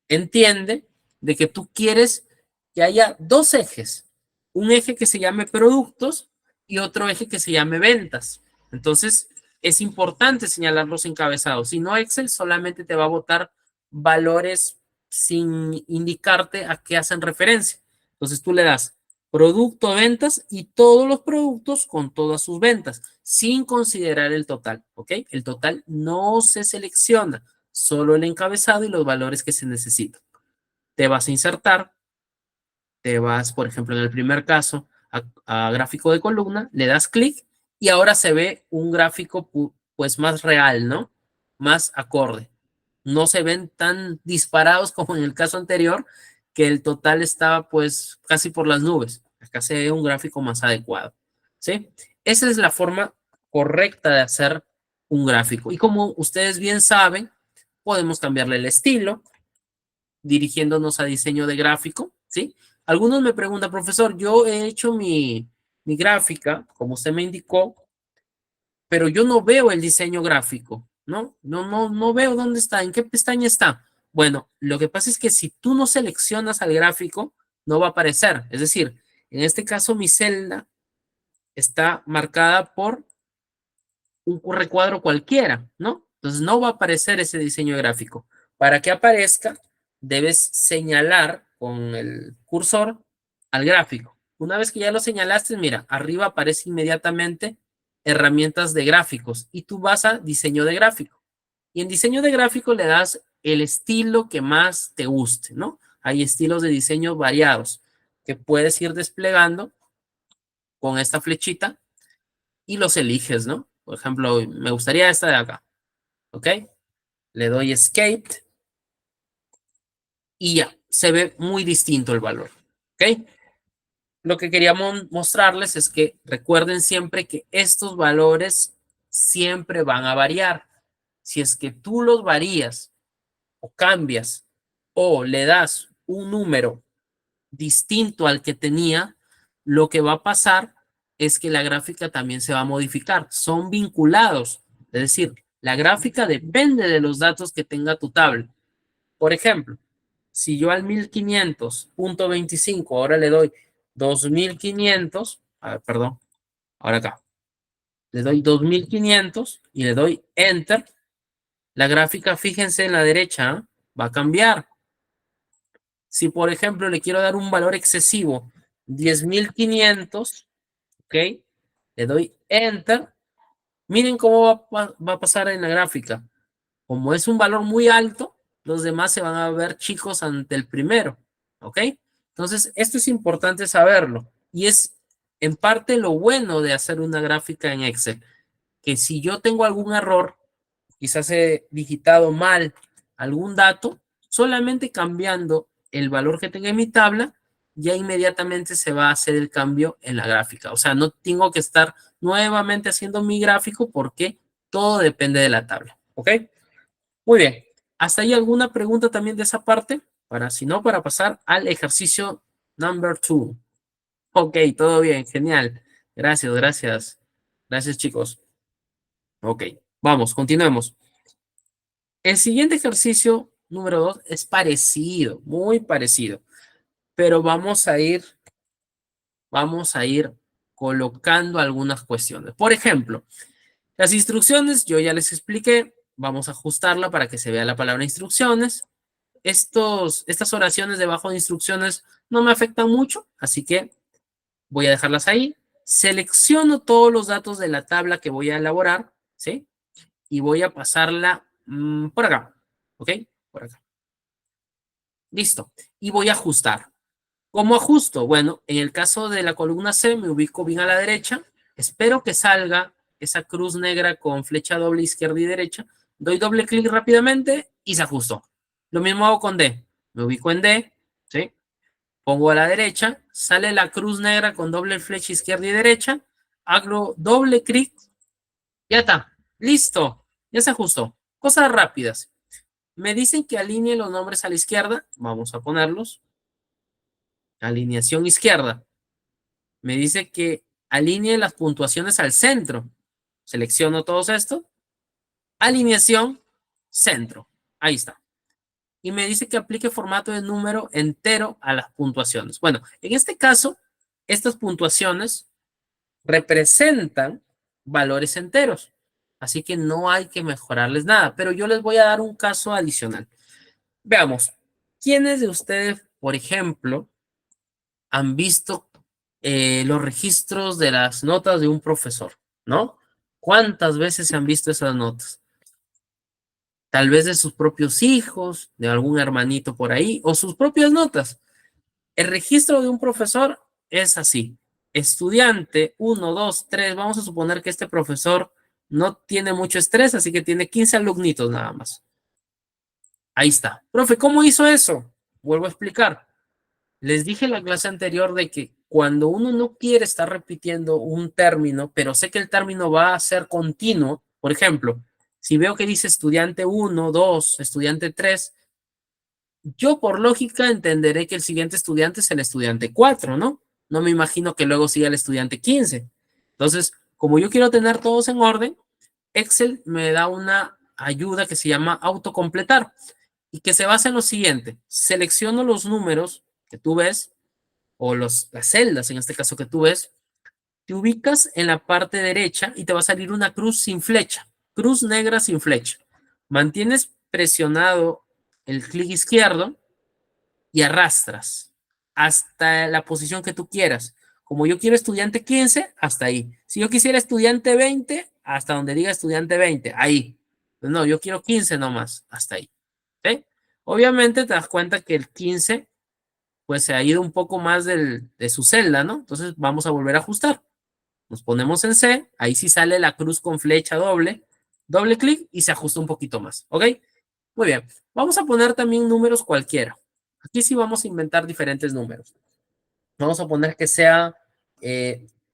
entiende de que tú quieres que haya dos ejes, un eje que se llame productos y otro eje que se llame ventas. Entonces, es importante señalar los encabezados. Si no, Excel solamente te va a botar valores sin indicarte a qué hacen referencia. Entonces, tú le das producto, ventas y todos los productos con todas sus ventas, sin considerar el total, ¿ok? El total no se selecciona, solo el encabezado y los valores que se necesitan. Te vas a insertar, te vas, por ejemplo, en el primer caso, a gráfico de columna, le das clic y ahora se ve un gráfico pues más real, ¿no? Más acorde. No se ven tan disparados como en el caso anterior, que el total estaba pues casi por las nubes. Acá se ve un gráfico más adecuado, ¿sí? Esa es la forma correcta de hacer un gráfico. Y como ustedes bien saben, podemos cambiarle el estilo, dirigiéndonos a diseño de gráfico, ¿sí? Algunos me preguntan, profesor, yo he hecho mi gráfica, como usted me indicó, pero yo no veo el diseño gráfico, ¿no? No veo dónde está, en qué pestaña está. Bueno, lo que pasa es que si tú no seleccionas al gráfico, no va a aparecer. Es decir, en este caso mi celda está marcada por un recuadro cualquiera, ¿no? Entonces no va a aparecer ese diseño gráfico. Para que aparezca, debes señalar con el cursor al gráfico. Una vez que ya lo señalaste, mira, arriba aparece inmediatamente herramientas de gráficos y tú vas a diseño de gráfico. Y en diseño de gráfico le das el estilo que más te guste, ¿no? Hay estilos de diseño variados que puedes ir desplegando con esta flechita y los eliges, ¿no? Por ejemplo, me gustaría esta de acá, ¿ok? Le doy Escape y ya, se ve muy distinto el valor, ¿ok? Lo que queríamos mostrarles es que recuerden siempre que estos valores siempre van a variar. Si es que tú los varías o cambias o le das un número distinto al que tenía, lo que va a pasar es que la gráfica también se va a modificar. Son vinculados, es decir, la gráfica depende de los datos que tenga tu tabla. Por ejemplo, si yo al 1500.25 ahora le doy 2500, perdón, ahora acá, le doy 2500 y le doy Enter, la gráfica, fíjense en la derecha, va a cambiar. Si, por ejemplo, le quiero dar un valor excesivo, 10.500, ¿ok? Le doy Enter. Miren cómo va a pasar en la gráfica. Como es un valor muy alto, los demás se van a ver chicos ante el primero, ¿ok? Entonces, esto es importante saberlo. Y es en parte lo bueno de hacer una gráfica en Excel, que si yo tengo algún error, quizás he digitado mal algún dato, solamente cambiando el valor que tenga en mi tabla, ya inmediatamente se va a hacer el cambio en la gráfica. O sea, no tengo que estar nuevamente haciendo mi gráfico porque todo depende de la tabla. ¿Ok? Muy bien. ¿Hasta ahí alguna pregunta también de esa parte? Para, si no, para pasar al ejercicio number 2. Ok, todo bien, genial. Gracias, gracias. Gracias, chicos. Ok, vamos, continuemos. El siguiente ejercicio, número 2, es parecido, muy parecido, pero vamos a ir colocando algunas cuestiones. Por ejemplo, las instrucciones, yo ya les expliqué, vamos a ajustarla para que se vea la palabra instrucciones. Estas oraciones debajo de instrucciones no me afectan mucho, así que voy a dejarlas ahí. Selecciono todos los datos de la tabla que voy a elaborar, ¿sí? Y voy a pasarla por acá, ¿ok? Por acá. Listo. Y voy a ajustar. ¿Cómo ajusto? Bueno, en el caso de la columna C me ubico bien a la derecha. Espero que salga esa cruz negra con flecha doble izquierda y derecha. Doy doble clic rápidamente y se ajustó. Lo mismo hago con D. Me ubico en D, ¿sí? Pongo a la derecha, sale la cruz negra con doble flecha izquierda y derecha. Hago doble clic. Ya está. Listo. Ya se ajustó. Cosas rápidas. Me dicen que alinee los nombres a la izquierda. Vamos a ponerlos. Alineación izquierda. Me dice que alinee las puntuaciones al centro. Selecciono todos estos. Alineación, centro. Ahí está. Y me dice que aplique formato de número entero a las puntuaciones. Bueno, en este caso, estas puntuaciones representan valores enteros. Así que no hay que mejorarles nada. Pero yo les voy a dar un caso adicional. Veamos. ¿Quiénes de ustedes, por ejemplo, han visto los registros de las notas de un profesor? ¿No? ¿Cuántas veces se han visto esas notas? Tal vez de sus propios hijos, de algún hermanito por ahí, o sus propias notas. El registro de un profesor es así. Estudiante 1, 2, 3. Vamos a suponer que este profesor no tiene mucho estrés, así que tiene 15 alumnitos nada más. Ahí está. Profe, ¿cómo hizo eso? Vuelvo a explicar. Les dije en la clase anterior de que cuando uno no quiere estar repitiendo un término, pero sé que el término va a ser continuo, por ejemplo, si veo que dice estudiante 1, 2, estudiante 3, yo por lógica entenderé que el siguiente estudiante es el estudiante 4, ¿no? No me imagino que luego siga el estudiante 15. Entonces, como yo quiero tener todos en orden, Excel me da una ayuda que se llama autocompletar y que se basa en lo siguiente. Selecciono los números que tú ves o las celdas, en este caso que tú ves, te ubicas en la parte derecha y te va a salir una cruz sin flecha, cruz negra sin flecha. Mantienes presionado el clic izquierdo y arrastras hasta la posición que tú quieras. Como yo quiero estudiante 15, hasta ahí. Si yo quisiera estudiante 20, hasta donde diga estudiante 20, ahí. No, yo quiero 15 nomás, hasta ahí. ¿Sí? Obviamente te das cuenta que el 15 pues se ha ido un poco más de su celda, ¿no? Entonces vamos a volver a ajustar. Nos ponemos en C, ahí sí sale la cruz con flecha doble clic y se ajusta un poquito más, ¿ok? Muy bien, vamos a poner también números cualquiera. Aquí sí vamos a inventar diferentes números. Vamos a poner que sea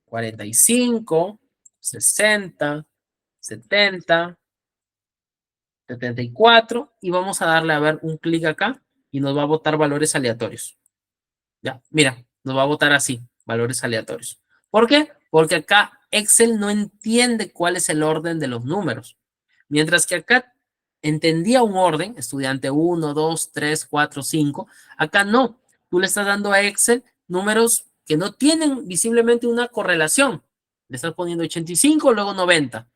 45, 60, 70, 74 y vamos a darle a ver un clic acá y nos va a botar valores aleatorios. Ya, mira, nos va a botar así, valores aleatorios. ¿Por qué? Porque acá Excel no entiende cuál es el orden de los números. Mientras que acá entendía un orden, estudiante 1, 2, 3, 4, 5. Acá no. Tú le estás dando a Excel números que no tienen visiblemente una correlación. Le estás poniendo 85, luego 90.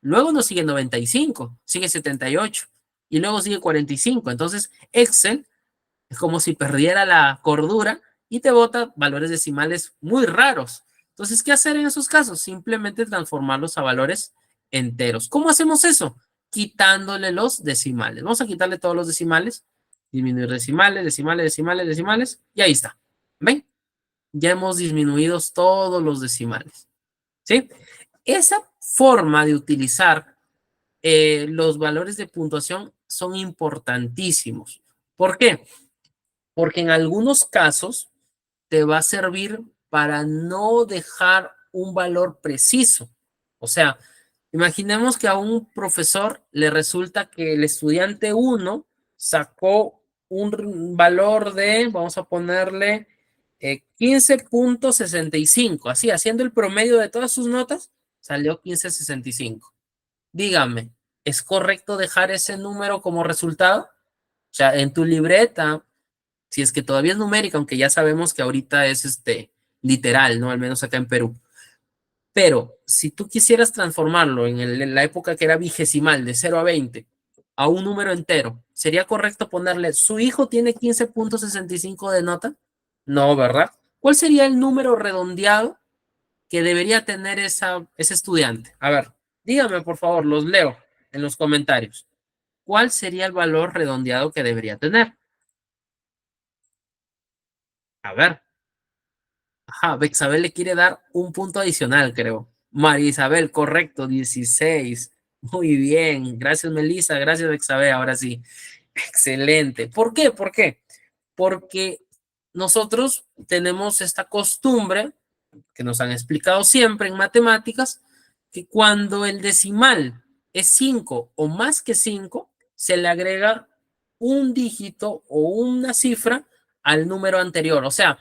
Luego nos sigue 95, sigue 78 y luego sigue 45. Entonces, Excel es como si perdiera la cordura y te bota valores decimales muy raros. Entonces, ¿qué hacer en esos casos? Simplemente transformarlos a valores enteros. ¿Cómo hacemos eso? Quitándole los decimales. Vamos a quitarle todos los decimales, disminuir decimales, decimales, decimales, decimales, y ahí está. ¿Ven? Ya hemos disminuido todos los decimales. ¿Sí? Esa forma de utilizar los valores de puntuación son importantísimos. ¿Por qué? Porque en algunos casos te va a servir para no dejar un valor preciso. O sea, imaginemos que a un profesor le resulta que el estudiante 1 sacó un valor de, vamos a ponerle 15.65, así, haciendo el promedio de todas sus notas, salió 15.65. Dígame, ¿es correcto dejar ese número como resultado? O sea, en tu libreta, si es que todavía es numérica, aunque ya sabemos que ahorita es literal, ¿no? Al menos acá en Perú. Pero si tú quisieras transformarlo en la época que era vigesimal, de 0 a 20, a un número entero, ¿sería correcto ponerle, su hijo tiene 15.65 de nota? No, ¿verdad? ¿Cuál sería el número redondeado que debería tener ese estudiante? A ver, dígame por favor, los leo en los comentarios. ¿Cuál sería el valor redondeado que debería tener? A ver. Ajá, Bexabel le quiere dar un punto adicional, creo. María Isabel, correcto, 16. Muy bien. Gracias, Melissa. Gracias, Bexabel. Ahora sí. Excelente. ¿Por qué? ¿Por qué? Porque nosotros tenemos esta costumbre que nos han explicado siempre en matemáticas, que cuando el decimal es 5 o más que 5, se le agrega un dígito o una cifra al número anterior. O sea,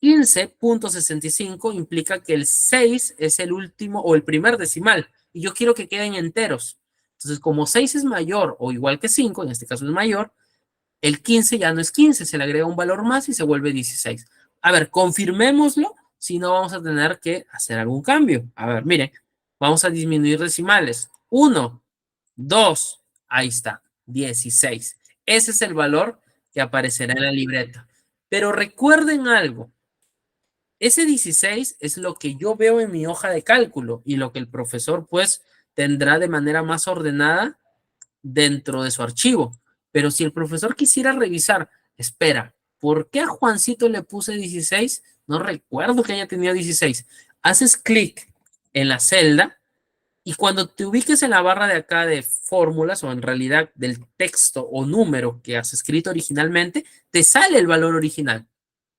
15.65 implica que el 6 es el último o el primer decimal y yo quiero que queden enteros. Entonces, como 6 es mayor o igual que 5, en este caso es mayor, el 15 ya no es 15, se le agrega un valor más y se vuelve 16. A ver, confirmémoslo, si no vamos a tener que hacer algún cambio. A ver, mire, vamos a disminuir decimales. 1, 2, ahí está, 16. Ese es el valor que aparecerá en la libreta. Pero recuerden algo, ese 16 es lo que yo veo en mi hoja de cálculo y lo que el profesor pues tendrá de manera más ordenada dentro de su archivo. Pero si el profesor quisiera revisar, espera, ¿por qué a Juancito le puse 16? No recuerdo que haya tenido 16. Haces clic en la celda y cuando te ubiques en la barra de acá de fórmulas o en realidad del texto o número que has escrito originalmente, te sale el valor original.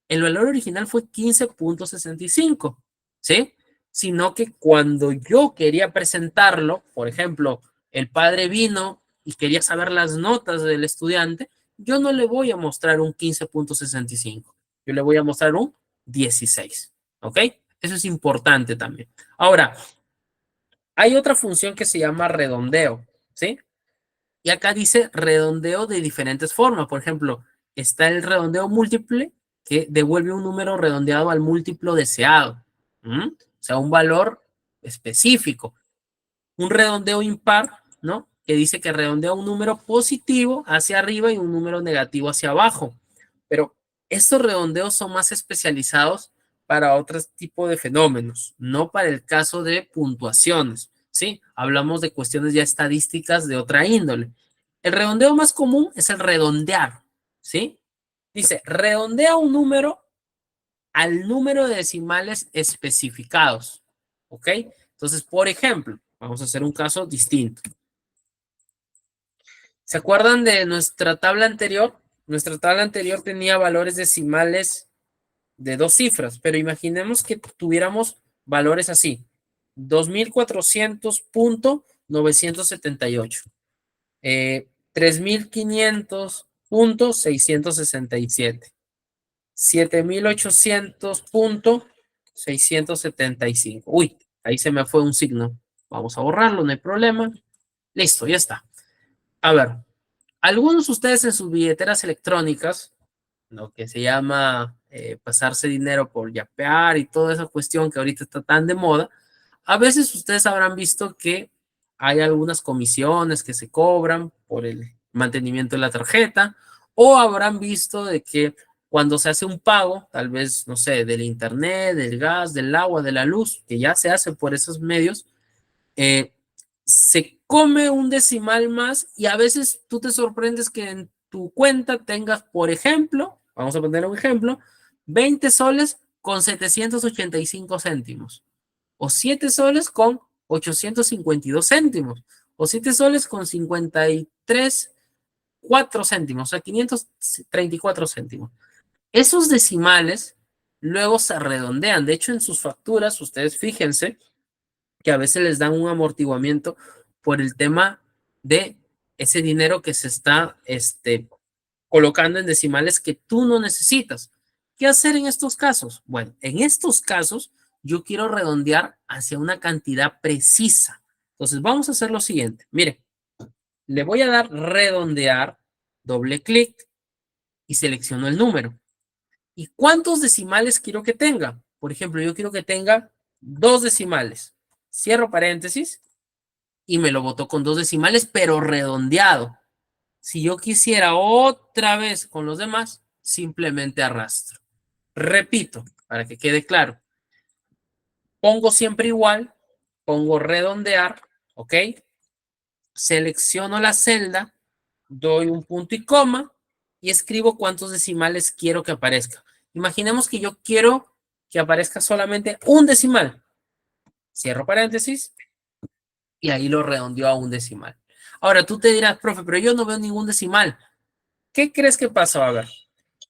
El valor original fue 15.65, ¿sí? Sino que cuando yo quería presentarlo, por ejemplo, el padre vino y quería saber las notas del estudiante, yo no le voy a mostrar un 15.65, yo le voy a mostrar un 16, ¿ok? Eso es importante también. Ahora, hay otra función que se llama redondeo, ¿sí? Y acá dice redondeo de diferentes formas. Por ejemplo, está el redondeo múltiple que devuelve un número redondeado al múltiplo deseado. O sea, un valor específico. Un redondeo impar, ¿no? Que dice que redondea un número positivo hacia arriba y un número negativo hacia abajo. Pero estos redondeos son más especializados para otro tipo de fenómenos, no para el caso de puntuaciones, ¿sí? Hablamos de cuestiones ya estadísticas de otra índole. El redondeo más común es el redondear, ¿sí? Dice, redondea un número al número de decimales especificados, ¿ok? Entonces, por ejemplo, vamos a hacer un caso distinto. ¿Se acuerdan de nuestra tabla anterior? Nuestra tabla anterior tenía valores decimales de 2 cifras, pero imaginemos que tuviéramos valores así, 2400.978, 3500.667, 7800.675. Uy, ahí se me fue un signo. Vamos a borrarlo, no hay problema. Listo, ya está. A ver, algunos de ustedes en sus billeteras electrónicas, lo que se llama pasarse dinero por yapear y toda esa cuestión que ahorita está tan de moda, a veces ustedes habrán visto que hay algunas comisiones que se cobran por el mantenimiento de la tarjeta, o habrán visto de que cuando se hace un pago, tal vez, no sé, del internet, del gas, del agua, de la luz, que ya se hace por esos medios, eh, se come un decimal más y a veces tú te sorprendes que en tu cuenta tengas, por ejemplo, vamos a poner un ejemplo, 20 soles con 785 céntimos, o 7 soles con 852 céntimos, o 7 soles con 53, 4 céntimos, o sea, 534 céntimos. Esos decimales luego se redondean. De hecho, en sus facturas, ustedes fíjense, que a veces les dan un amortiguamiento por el tema de ese dinero que se está colocando en decimales que tú no necesitas. ¿Qué hacer en estos casos? Bueno, en estos casos yo quiero redondear hacia una cantidad precisa. Entonces vamos a hacer lo siguiente. Mire, le voy a dar redondear, doble clic y selecciono el número. ¿Y cuántos decimales quiero que tenga? Por ejemplo, yo quiero que tenga 2 decimales. Cierro paréntesis y me lo botó con 2 decimales, pero redondeado. Si yo quisiera otra vez con los demás, simplemente arrastro. Repito, para que quede claro. Pongo siempre igual, pongo redondear, ¿ok? Selecciono la celda, doy un punto y coma y escribo cuántos decimales quiero que aparezca. Imaginemos que yo quiero que aparezca solamente un decimal. Cierro paréntesis y ahí lo redondeó a un decimal. Ahora tú te dirás, profe, pero yo no veo ningún decimal. ¿Qué crees que pasó? A ver,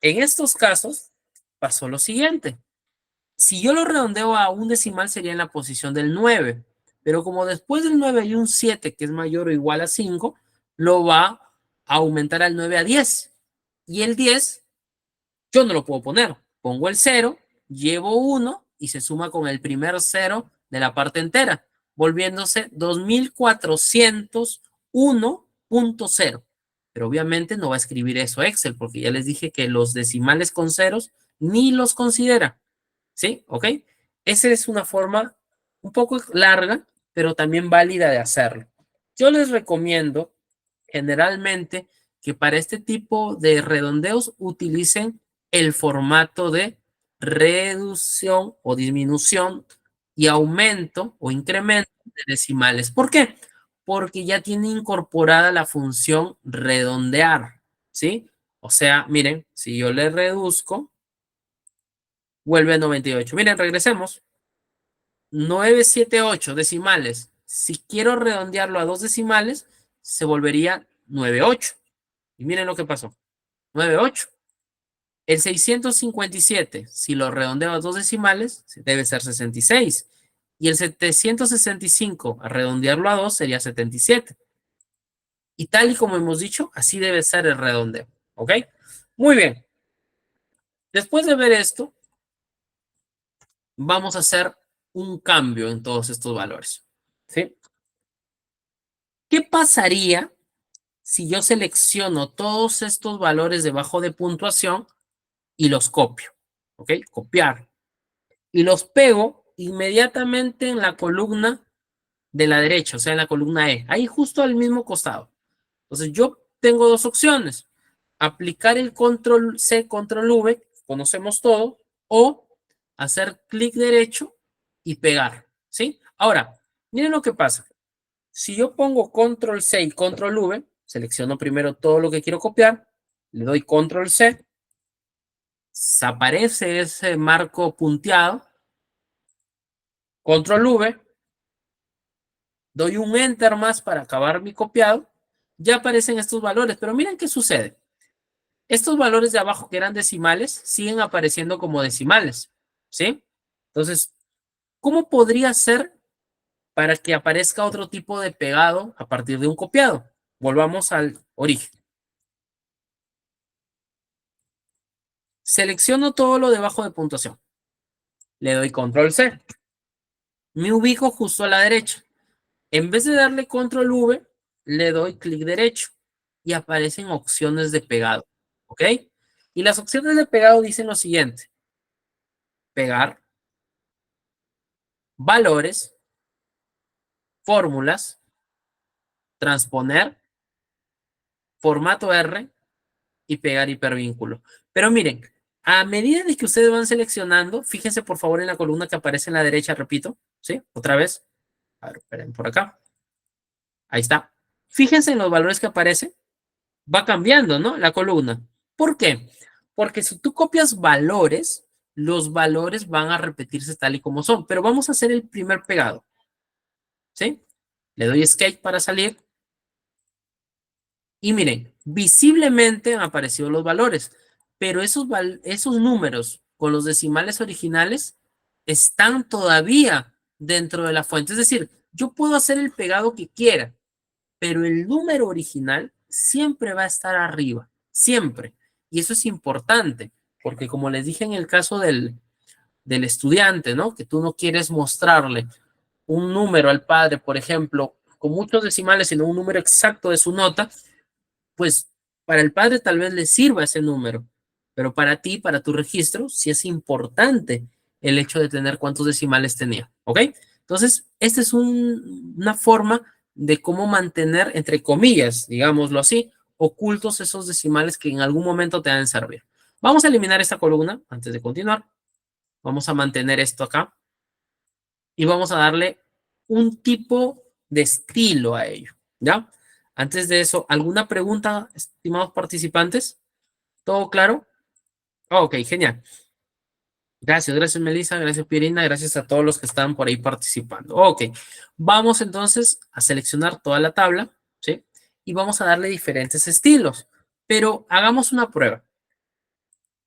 en estos casos pasó lo siguiente. Si yo lo redondeo a un decimal sería en la posición del 9, pero como después del 9 hay un 7 que es mayor o igual a 5, lo va a aumentar al 9 a 10. Y el 10 yo no lo puedo poner. Pongo el 0 llevo 1 y se suma con el primer 0 de la parte entera, volviéndose 2401.0. Pero obviamente no va a escribir eso Excel, porque ya les dije que los decimales con ceros ni los considera. ¿Sí? ¿Ok? Esa es una forma un poco larga, pero también válida de hacerlo. Yo les recomiendo generalmente que para este tipo de redondeos utilicen el formato de reducción o disminución y aumento o incremento de decimales. ¿Por qué? Porque ya tiene incorporada la función redondear, ¿sí? O sea, miren, si yo le reduzco, vuelve a 98. Miren, regresemos. 978 decimales. Si quiero redondearlo a 2 decimales, se volvería 98. Y miren lo que pasó. 98. El 657, si lo redondeo a 2 decimales, debe ser 66. Y el 765, a redondearlo a 2, sería 77. Y tal y como hemos dicho, así debe ser el redondeo. ¿Ok? Muy bien. Después de ver esto, vamos a hacer un cambio en todos estos valores. ¿Sí? ¿Qué pasaría si yo selecciono todos estos valores debajo de puntuación y los copio? ¿Ok? Copiar. Y los pego inmediatamente en la columna de la derecha, o sea, en la columna E, ahí justo al mismo costado. Entonces yo tengo dos opciones: aplicar el control C, control V, conocemos todo, o hacer clic derecho y pegar, ¿sí? Ahora, miren lo que pasa. Si yo pongo control C y control V, selecciono primero todo lo que quiero copiar, le doy control C, aparece ese marco punteado, control V, doy un enter más para acabar mi copiado, ya aparecen estos valores, pero miren qué sucede. Estos valores de abajo que eran decimales siguen apareciendo como decimales, ¿sí? Entonces, ¿cómo podría ser para que aparezca otro tipo de pegado a partir de un copiado? Volvamos al origen. Selecciono todo lo debajo de puntuación. Le doy control C. Me ubico justo a la derecha. En vez de darle control V, le doy clic derecho y aparecen opciones de pegado. ¿Ok? Y las opciones de pegado dicen lo siguiente: pegar, valores, fórmulas, transponer, formato R y pegar hipervínculo. Pero miren, a medida de que ustedes van seleccionando, fíjense por favor en la columna que aparece en la derecha, repito, ¿sí? Otra vez. A ver, esperen por acá. Ahí está. Fíjense en los valores que aparecen. Va cambiando, ¿no? La columna. ¿Por qué? Porque si tú copias valores, los valores van a repetirse tal y como son. Pero vamos a hacer el primer pegado, ¿sí? Le doy escape para salir. Y miren, visiblemente han aparecido los valores, pero esos números con los decimales originales están todavía dentro de la fuente. Es decir, yo puedo hacer el pegado que quiera, pero el número original siempre va a estar arriba, siempre. Y eso es importante, porque como les dije en el caso del estudiante, ¿no? Que tú no quieres mostrarle un número al padre, por ejemplo, con muchos decimales, sino un número exacto de su nota, pues para el padre tal vez le sirva ese número, pero para ti, para tu registro, sí es importante el hecho de tener cuántos decimales tenía, ¿ok? Entonces, esta es una forma de cómo mantener, entre comillas, digámoslo así, ocultos esos decimales que en algún momento te deben servir. Vamos a eliminar esta columna antes de continuar. Vamos a mantener esto acá y vamos a darle un tipo de estilo a ello, ¿ya? Antes de eso, ¿alguna pregunta, estimados participantes? ¿Todo claro? Ok, genial. Gracias Melissa, gracias Pirina, gracias a todos los que están por ahí participando. Ok, vamos entonces a seleccionar toda la tabla, ¿sí? Y vamos a darle diferentes estilos, pero hagamos una prueba.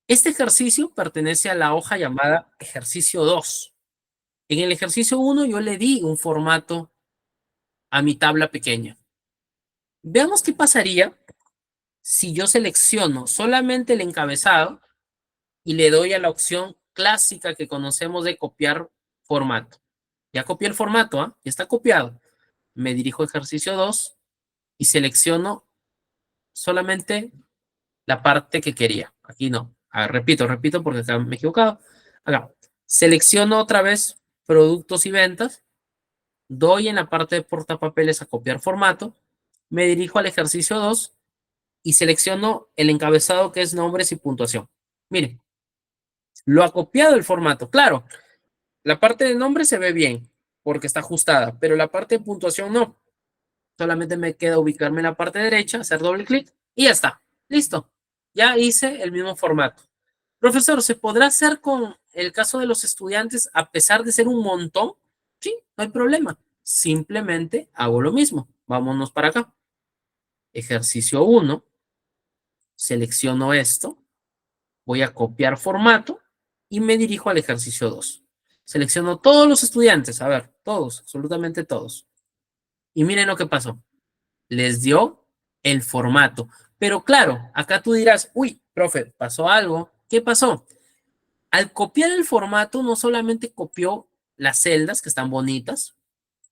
Este ejercicio pertenece a la hoja llamada ejercicio 2. En el ejercicio 1 yo le di un formato a mi tabla pequeña. Veamos qué pasaría si yo selecciono solamente el encabezado y le doy a la opción clásica que conocemos de copiar formato. Ya copié el formato, ¿ah? Ya está copiado. Me dirijo a ejercicio 2 y selecciono solamente la parte que quería. Aquí no. A ver, repito porque acá me he equivocado. Acá. Selecciono otra vez productos y ventas. Doy en la parte de portapapeles a copiar formato. Me dirijo al ejercicio 2 y selecciono el encabezado que es nombres y puntuación. Miren, lo ha copiado el formato. Claro, la parte de nombre se ve bien porque está ajustada, pero la parte de puntuación no. Solamente me queda ubicarme en la parte derecha, hacer doble clic y ya está. Listo. Ya hice el mismo formato. Profesor, ¿se podrá hacer con el caso de los estudiantes a pesar de ser un montón? Sí, no hay problema. Simplemente hago lo mismo. Vámonos para acá. Ejercicio 1. Selecciono esto. Voy a copiar formato y me dirijo al ejercicio 2. Selecciono todos los estudiantes. A ver, todos, absolutamente todos. Y miren lo que pasó. Les dio el formato. Pero claro, acá tú dirás, uy, profe, pasó algo. ¿Qué pasó? Al copiar el formato, no solamente copió las celdas, que están bonitas,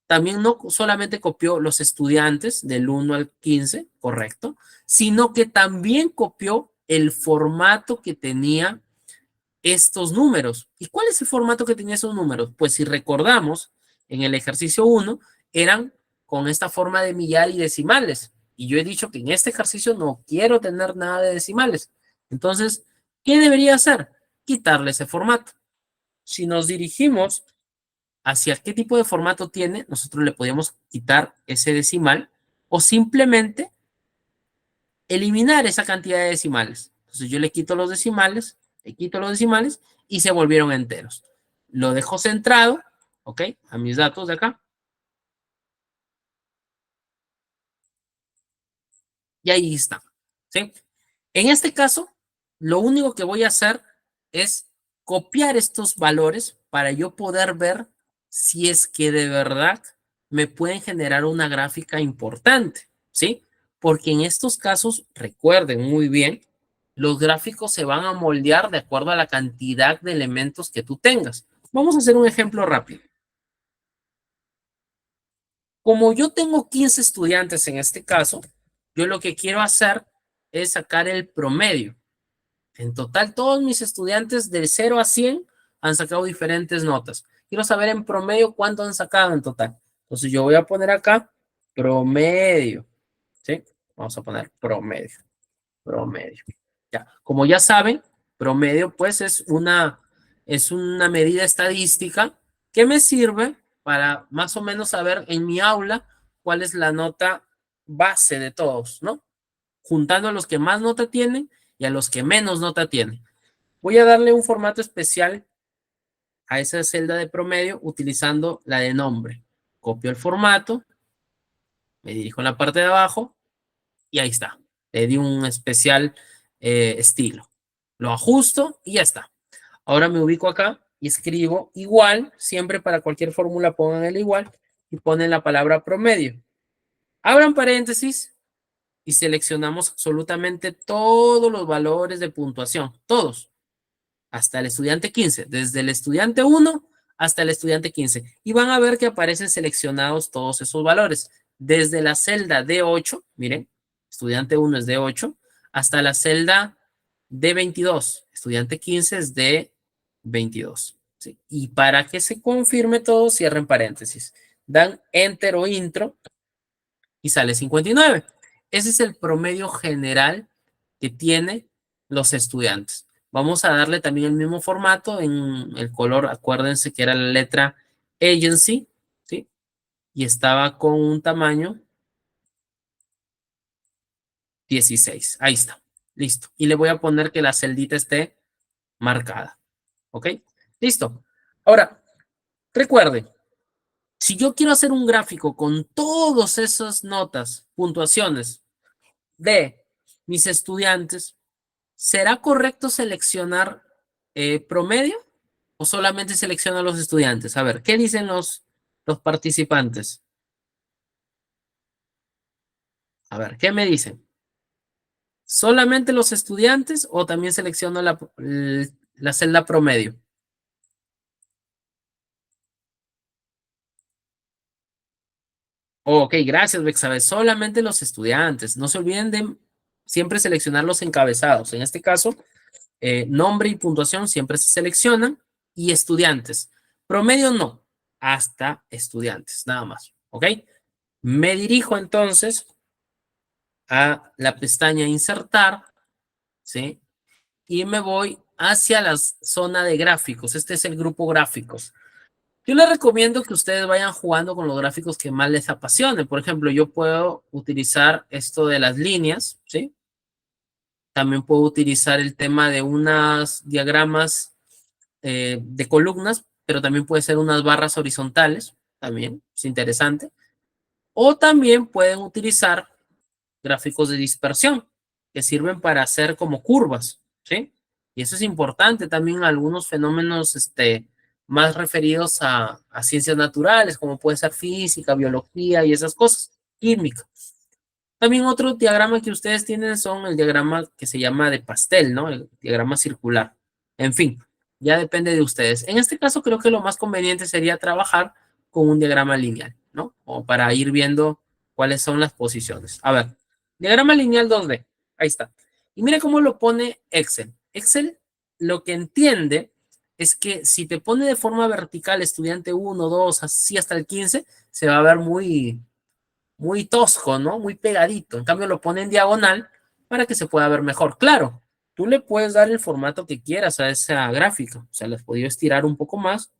también no solamente copió los estudiantes del 1 al 15, correcto, sino que también copió el formato que tenía estos números. ¿Y cuál es el formato que tenía esos números? Pues si recordamos, en el ejercicio 1 eran con esta forma de millar y decimales. Y yo he dicho que en este ejercicio no quiero tener nada de decimales. Entonces, ¿qué debería hacer? Quitarle ese formato. Si nos dirigimos hacia qué tipo de formato tiene, nosotros le podemos quitar ese decimal o simplemente eliminar esa cantidad de decimales. Entonces yo le quito los decimales, le quito los decimales y se volvieron enteros. Lo dejo centrado, ¿ok? A mis datos de acá. Y ahí está, ¿sí? En este caso, lo único que voy a hacer es copiar estos valores para yo poder ver si es que de verdad me pueden generar una gráfica importante, ¿sí? Porque en estos casos, recuerden muy bien, los gráficos se van a moldear de acuerdo a la cantidad de elementos que tú tengas. Vamos a hacer un ejemplo rápido. Como yo tengo 15 estudiantes en este caso, yo lo que quiero hacer es sacar el promedio. En total, todos mis estudiantes de 0 a 100 han sacado diferentes notas. Quiero saber en promedio cuánto han sacado en total. Entonces yo voy a poner acá promedio, ¿sí? Vamos a poner promedio. Ya, como ya saben, promedio pues es una medida estadística que me sirve para más o menos saber en mi aula cuál es la nota base de todos, ¿no? Juntando a los que más nota tienen y a los que menos nota tienen. Voy a darle un formato especial a esa celda de promedio utilizando la de nombre. Copio el formato, me dirijo en la parte de abajo y ahí está. Le di un especial estilo. Lo ajusto y ya está. Ahora me ubico acá y escribo igual, siempre para cualquier fórmula pongan el igual y ponen la palabra promedio. Abran paréntesis y seleccionamos absolutamente todos los valores de puntuación, todos, hasta el estudiante 15, desde el estudiante 1 hasta el estudiante 15. Y van a ver que aparecen seleccionados todos esos valores, desde la celda D8, miren, estudiante 1 es D8, hasta la celda D22, estudiante 15 es D22. ¿Sí? Y para que se confirme todo, cierren paréntesis. Dan enter o intro y sale 59. Ese es el promedio general que tiene los estudiantes. Vamos a darle también el mismo formato en el color, acuérdense que era la letra Agency, ¿sí? Y estaba con un tamaño 16. Ahí está, listo. Y le voy a poner que la celdita esté marcada, ¿ok? Listo. Ahora, recuerden, si yo quiero hacer un gráfico con todas esas notas, puntuaciones de mis estudiantes, ¿será correcto seleccionar promedio o solamente selecciono a los estudiantes? A ver, ¿qué dicen los participantes? A ver, ¿qué me dicen? ¿Solamente los estudiantes o también selecciono la celda promedio? Ok, gracias, Bexabe. Solamente los estudiantes. No se olviden de siempre seleccionar los encabezados. En este caso, nombre y puntuación siempre se seleccionan y estudiantes. Promedio no, hasta estudiantes, nada más. ¿Ok? Me dirijo entonces a la pestaña insertar, ¿sí? Y me voy hacia la zona de gráficos. Este es el grupo gráficos. Yo les recomiendo que ustedes vayan jugando con los gráficos que más les apasionen. Por ejemplo, yo puedo utilizar esto de las líneas, ¿sí? También puedo utilizar el tema de unas diagramas de columnas, pero también puede ser unas barras horizontales, también es interesante. O también pueden utilizar gráficos de dispersión, que sirven para hacer como curvas, ¿sí? Y eso es importante también en algunos fenómenos más referidos a ciencias naturales, como puede ser física, biología y esas cosas, química. También otro diagrama que ustedes tienen son el diagrama que se llama de pastel, ¿no? El diagrama circular. En fin, ya depende de ustedes. En este caso creo que lo más conveniente sería trabajar con un diagrama lineal, ¿no? O para ir viendo cuáles son las posiciones. A ver, diagrama lineal 2D. Ahí está. Y mira cómo lo pone Excel. Excel lo que entiende es que si te pone de forma vertical estudiante 1, 2, así hasta el 15, se va a ver muy tosco, ¿no? Muy pegadito. En cambio, lo pone en diagonal para que se pueda ver mejor. Claro, tú le puedes dar el formato que quieras a esa gráfica. O sea, les podido estirar un poco más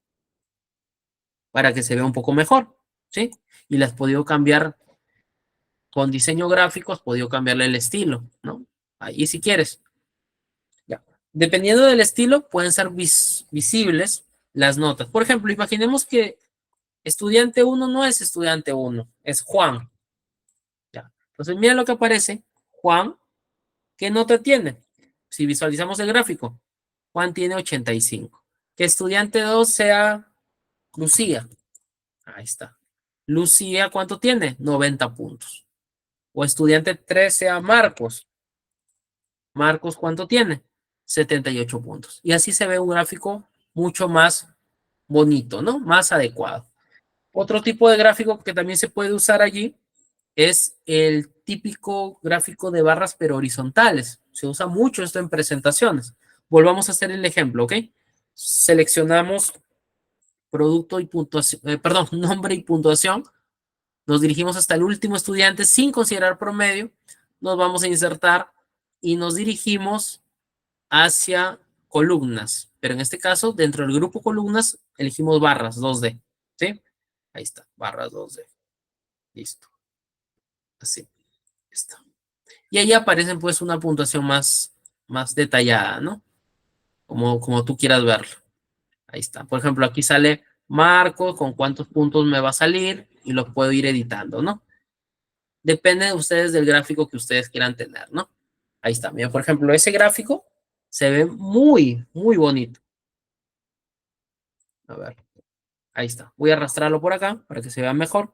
para que se vea un poco mejor, ¿sí? Y las has podido cambiar con diseño gráfico, has podido cambiarle el estilo, ¿no? Ahí si quieres. Ya. Dependiendo del estilo, pueden ser visibles las notas. Por ejemplo, imaginemos que estudiante uno no es estudiante uno, es Juan. Ya. Entonces, mira lo que aparece. Juan, ¿qué nota tiene? Si visualizamos el gráfico, Juan tiene 85. Que estudiante 2 sea Lucía. Ahí está. Lucía, ¿cuánto tiene? 90 puntos. O estudiante 3 sea Marcos. Marcos, ¿cuánto tiene? 78 puntos. Y así se ve un gráfico mucho más bonito, ¿no? Más adecuado. Otro tipo de gráfico que también se puede usar allí es el típico gráfico de barras pero horizontales. Se usa mucho esto en presentaciones. Volvamos a hacer el ejemplo, ¿ok? Seleccionamos producto y puntuación, perdón, nombre y puntuación. Nos dirigimos hasta el último estudiante sin considerar promedio. Nos vamos a insertar y nos dirigimos hacia columnas. Pero en este caso, dentro del grupo columnas, elegimos barras 2D. ¿Sí? Ahí está, barras 2D. Listo. Así. Listo. Y ahí aparecen pues una puntuación más detallada, ¿no? Como tú quieras verlo. Ahí está. Por ejemplo, aquí sale Marco, con cuántos puntos me va a salir y lo puedo ir editando, ¿no? Depende de ustedes del gráfico que ustedes quieran tener, ¿no? Ahí está. Mira, por ejemplo, ese gráfico se ve muy bonito. A ver, ahí está. Voy a arrastrarlo por acá para que se vea mejor.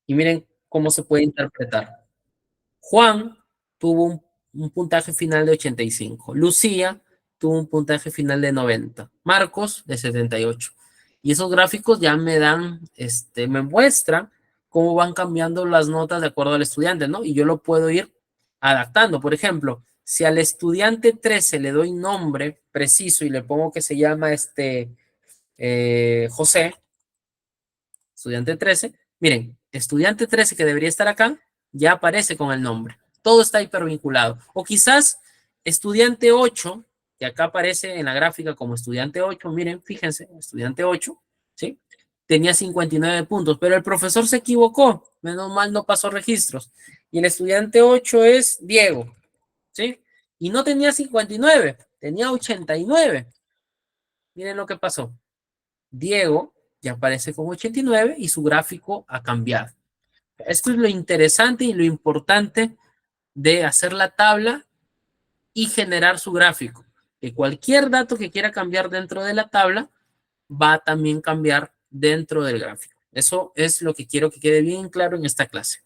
Y miren cómo se puede interpretar. Juan tuvo un puntaje final de 85. Lucía tuvo un puntaje final de 90. Marcos de 78. Y esos gráficos ya me dan, me muestran cómo van cambiando las notas de acuerdo al estudiante, ¿no? Y yo lo puedo ir adaptando. Por ejemplo, si al estudiante 13 le doy nombre preciso y le pongo que se llama José, estudiante 13, miren, estudiante 13 que debería estar acá, ya aparece con el nombre. Todo está hipervinculado. O quizás estudiante 8, que acá aparece en la gráfica como estudiante 8, miren, fíjense, estudiante 8, ¿sí? Tenía 59 puntos, pero el profesor se equivocó, menos mal no pasó registros. Y el estudiante 8 es Diego, ¿sí? Y no tenía 59, tenía 89. Miren lo que pasó. Diego ya aparece con 89 y su gráfico ha cambiado. Esto es lo interesante y lo importante de hacer la tabla y generar su gráfico. Que cualquier dato que quiera cambiar dentro de la tabla va a también cambiar dentro del gráfico. Eso es lo que quiero que quede bien claro en esta clase.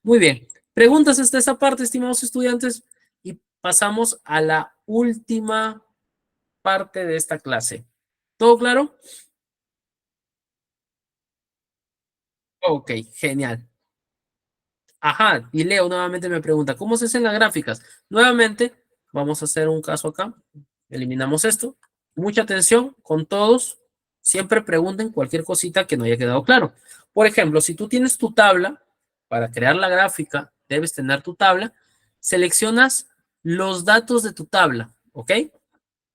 Muy bien. Preguntas hasta esa parte, estimados estudiantes, y pasamos a la última parte de esta clase. ¿Todo claro? Ok, genial. Ajá, y Leo nuevamente me pregunta, ¿cómo se hacen las gráficas? Nuevamente, vamos a hacer un caso acá. Eliminamos esto. Mucha atención con todos. Siempre pregunten cualquier cosita que no haya quedado claro. Por ejemplo, si tú tienes tu tabla, para crear la gráfica, debes tener tu tabla, seleccionas los datos de tu tabla, ¿ok?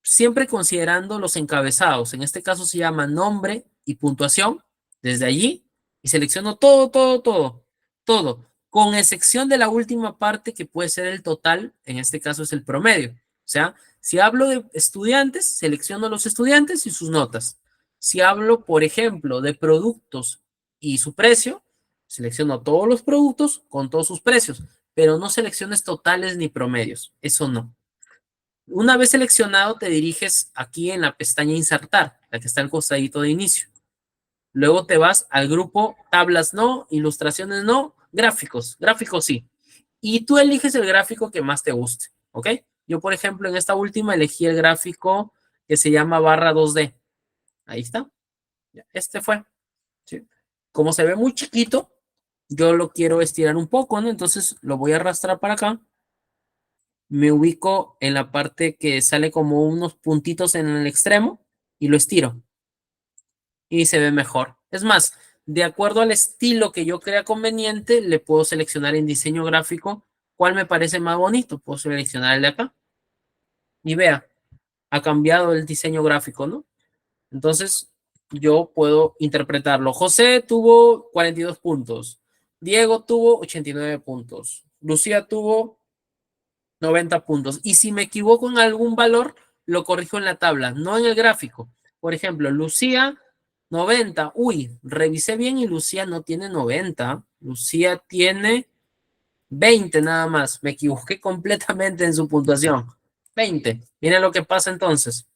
Siempre considerando los encabezados. En este caso se llama nombre y puntuación. Desde allí, y selecciono todo, todo, todo, todo, con excepción de la última parte que puede ser el total, en este caso es el promedio. O sea, si hablo de estudiantes, selecciono los estudiantes y sus notas. Si hablo, por ejemplo, de productos y su precio, selecciono todos los productos con todos sus precios, pero no selecciones totales ni promedios. Eso no. Una vez seleccionado, te diriges aquí en la pestaña Insertar, la que está al costadito de inicio. Luego te vas al grupo Tablas no, Ilustraciones no, Gráficos. Gráficos sí. Y tú eliges el gráfico que más te guste, ¿ok? Yo, por ejemplo, en esta última elegí el gráfico que se llama barra 2D. Ahí está. Este fue. ¿Sí? Como se ve muy chiquito, yo lo quiero estirar un poco, ¿no? Entonces lo voy a arrastrar para acá. Me ubico en la parte que sale como unos puntitos en el extremo y lo estiro y se ve mejor. Es más, de acuerdo al estilo que yo crea conveniente, le puedo seleccionar en diseño gráfico cuál me parece más bonito. Puedo seleccionar el de acá y vea, ha cambiado el diseño gráfico, ¿no? Entonces, yo puedo interpretarlo. José tuvo 42 puntos. Diego tuvo 89 puntos. Lucía tuvo 90 puntos. Y si me equivoco en algún valor, lo corrijo en la tabla, no en el gráfico. Por ejemplo, Lucía, 90. Uy, revisé bien y Lucía no tiene 90. Lucía tiene 20 nada más. Me equivoqué completamente en su puntuación. 20. Miren lo que pasa entonces.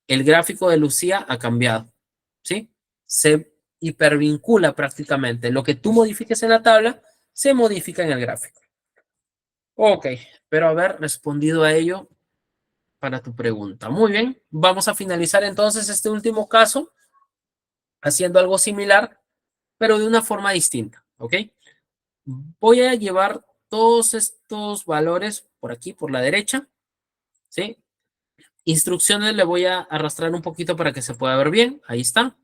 El gráfico de Lucía ha cambiado. ¿Sí? Se hipervincula prácticamente. Lo que tú modifiques en la tabla se modifica en el gráfico. Ok, espero haber respondido a ello para tu pregunta. Muy bien, vamos a finalizar entonces este último caso haciendo algo similar, pero de una forma distinta, ¿ok? Voy a llevar todos estos valores por aquí, por la derecha, ¿sí? Instrucciones le voy a arrastrar un poquito para que se pueda ver bien. Ahí está.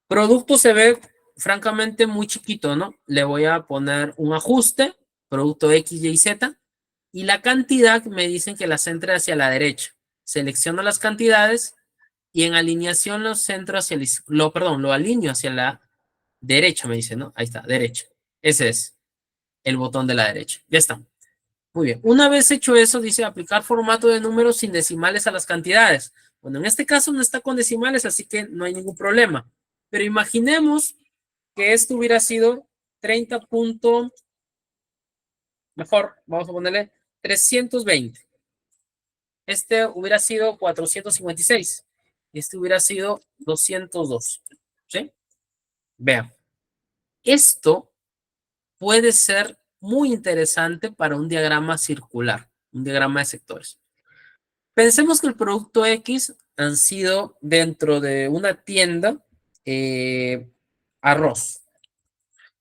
Producto se ve francamente muy chiquito, ¿no? Le voy a poner un ajuste, producto X, Y, Z, y la cantidad me dicen que la centre hacia la derecha. Selecciono las cantidades y en alineación lo centro hacia el, perdón, lo alineo hacia la derecha, me dice, ¿no? Ahí está, derecha. Ese es el botón de la derecha. Ya está. Muy bien. Una vez hecho eso, dice aplicar formato de números sin decimales a las cantidades. Bueno, en este caso no está con decimales, así que no hay ningún problema. Pero imaginemos que esto hubiera sido 30 punto, mejor, vamos a ponerle 320. Este hubiera sido 456. Este hubiera sido 202. ¿Sí? Vean, esto puede ser muy interesante para un diagrama circular, un diagrama de sectores. Pensemos que el producto X han sido dentro de una tienda arroz.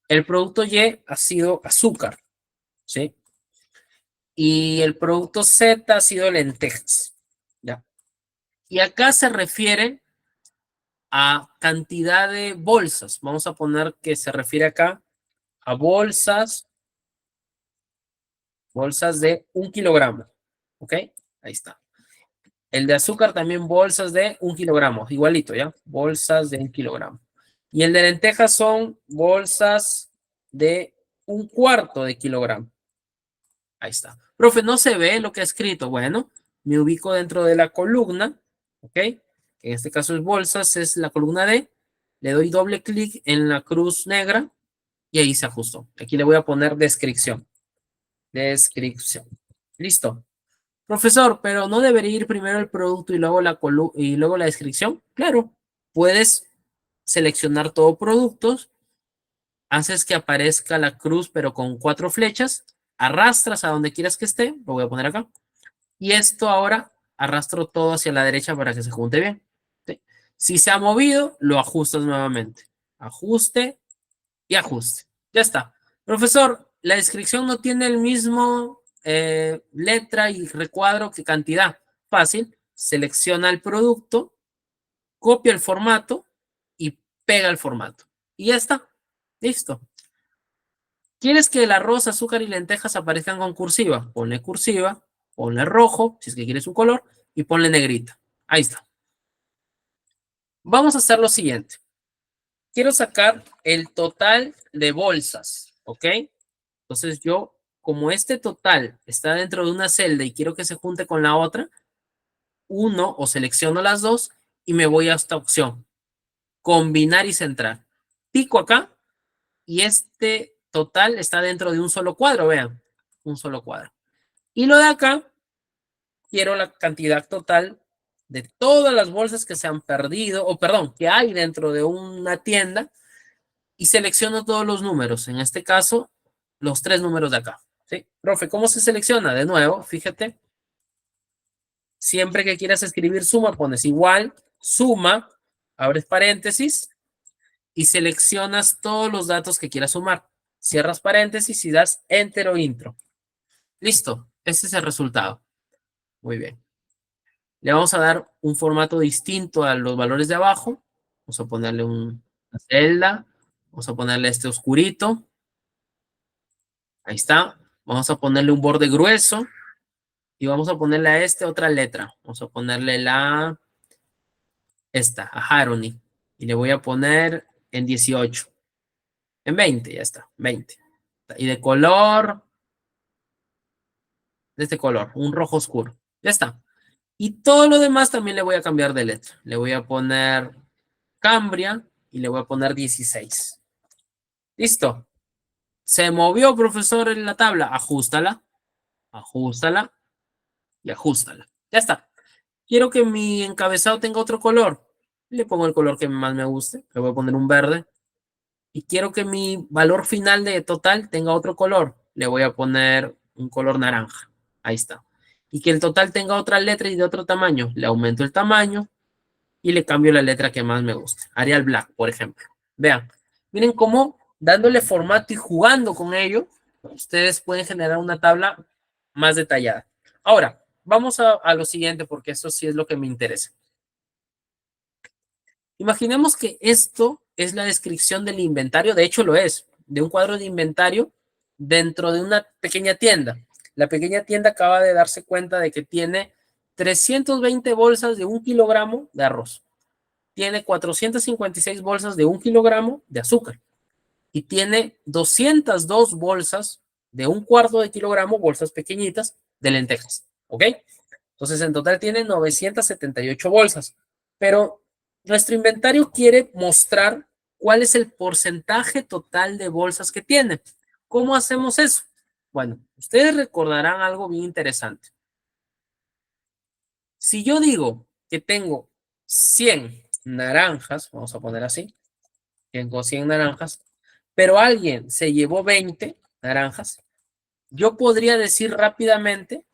El producto Y ha sido azúcar, ¿sí? Y el producto Z ha sido lentejas, ¿ya? Y acá se refiere a cantidad de bolsas. Vamos a poner que se refiere acá a bolsas de 1 kilogramo, ¿ok? Ahí está. El de azúcar también bolsas de 1 kilogramo, igualito, ¿ya? Bolsas de 1 kilogramo. Y el de lentejas son bolsas de 1/4 de kilogramo. Ahí está. Profe, no se ve lo que ha escrito. Bueno, me ubico dentro de la columna, ¿ok? Que en este caso es bolsas, es la columna D. Le doy doble clic en la cruz negra y ahí se ajustó. Aquí le voy a poner descripción. Descripción. Listo. Profesor, pero ¿no debería ir primero el producto y luego y luego la descripción? Claro, puedes seleccionar todo productos, haces que aparezca la cruz pero con 4 flechas, arrastras a donde quieras que esté, lo voy a poner acá, y esto ahora arrastro todo hacia la derecha para que se junte bien. ¿Sí? Si se ha movido, lo ajustas nuevamente. Ajuste, y ajuste. Ya está. Profesor, la descripción no tiene el mismo letra y recuadro que cantidad. Fácil. Selecciona el producto, copia el formato y pega el formato. Y ya está. Listo. ¿Quieres que el arroz, azúcar y lentejas aparezcan con cursiva, ponle rojo, si es que quieres un color, y ponle negrita. Ahí está. Vamos a hacer lo siguiente. Quiero sacar el total de bolsas, ¿ok? Entonces yo, como este total está dentro de una celda y quiero que se junte con la otra, uno o selecciono las dos y me voy a esta opción, combinar y centrar. Pico acá y este total está dentro de un solo cuadro, vean, un solo cuadro. Y lo de acá, quiero la cantidad total de todas las bolsas que se han perdido, o perdón, que hay dentro de una tienda y selecciono todos los números. En este caso, los tres números de acá. ¿Sí? Profe, ¿cómo se selecciona? De nuevo, fíjate, siempre que quieras escribir suma, pones igual, suma, abres paréntesis y seleccionas todos los datos que quieras sumar. Cierras paréntesis y das enter o intro. Listo, ese es el resultado. Muy bien. Le vamos a dar un formato distinto a los valores de abajo. Vamos a ponerle una celda. Vamos a ponerle este oscurito. Ahí está. Vamos a ponerle un borde grueso. Y vamos a ponerle a este otra letra. Vamos a ponerle esta, a Harony. Y le voy a poner en 18. En 20, ya está, 20. Y de color, de este color, un rojo oscuro. Ya está. Y todo lo demás también le voy a cambiar de letra. Le voy a poner Cambria y le voy a poner 16. Listo. Se movió, profesor, en la tabla. Ajústala, ajústala y ajústala. Ya está. Quiero que mi encabezado tenga otro color. Le pongo el color que más me guste. Le voy a poner un verde. Y quiero que mi valor final de total tenga otro color. Le voy a poner un color naranja. Ahí está. Y que el total tenga otra letra y de otro tamaño. Le aumento el tamaño y le cambio la letra que más me guste. Arial Black, por ejemplo. Vean. Miren cómo dándole formato y jugando con ello, ustedes pueden generar una tabla más detallada. Ahora, vamos a lo siguiente porque eso sí es lo que me interesa. Imaginemos que esto es la descripción del inventario, de hecho lo es, de un cuadro de inventario dentro de una pequeña tienda. La pequeña tienda acaba de darse cuenta de que tiene 320 bolsas de 1 kilogramo de arroz, tiene 456 bolsas de 1 kilogramo de azúcar y tiene 202 bolsas de 1/4 de kilogramo, bolsas pequeñitas de lentejas. ¿Ok? Entonces, en total tiene 978 bolsas. Pero nuestro inventario quiere mostrar cuál es el porcentaje total de bolsas que tiene. ¿Cómo hacemos eso? Bueno, ustedes recordarán algo bien interesante. Si yo digo que tengo 100 naranjas, vamos a poner así, tengo 100 naranjas, pero alguien se llevó 20 naranjas, yo podría decir rápidamente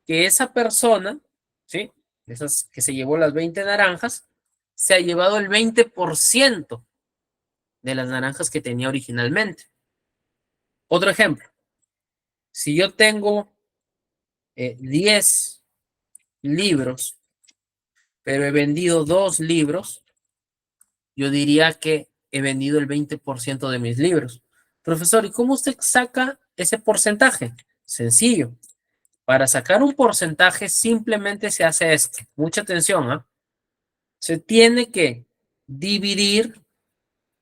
que esa persona, ¿sí? Esas que se llevó las 20 naranjas, se ha llevado el 20% de las naranjas que tenía originalmente. Otro ejemplo, si yo tengo 10 libros, pero he vendido 2 libros, yo diría que he vendido el 20% de mis libros. Profesor, ¿y cómo usted saca ese porcentaje? Sencillo. Para sacar un porcentaje simplemente se hace esto. Mucha atención, ¿ah? Se tiene que dividir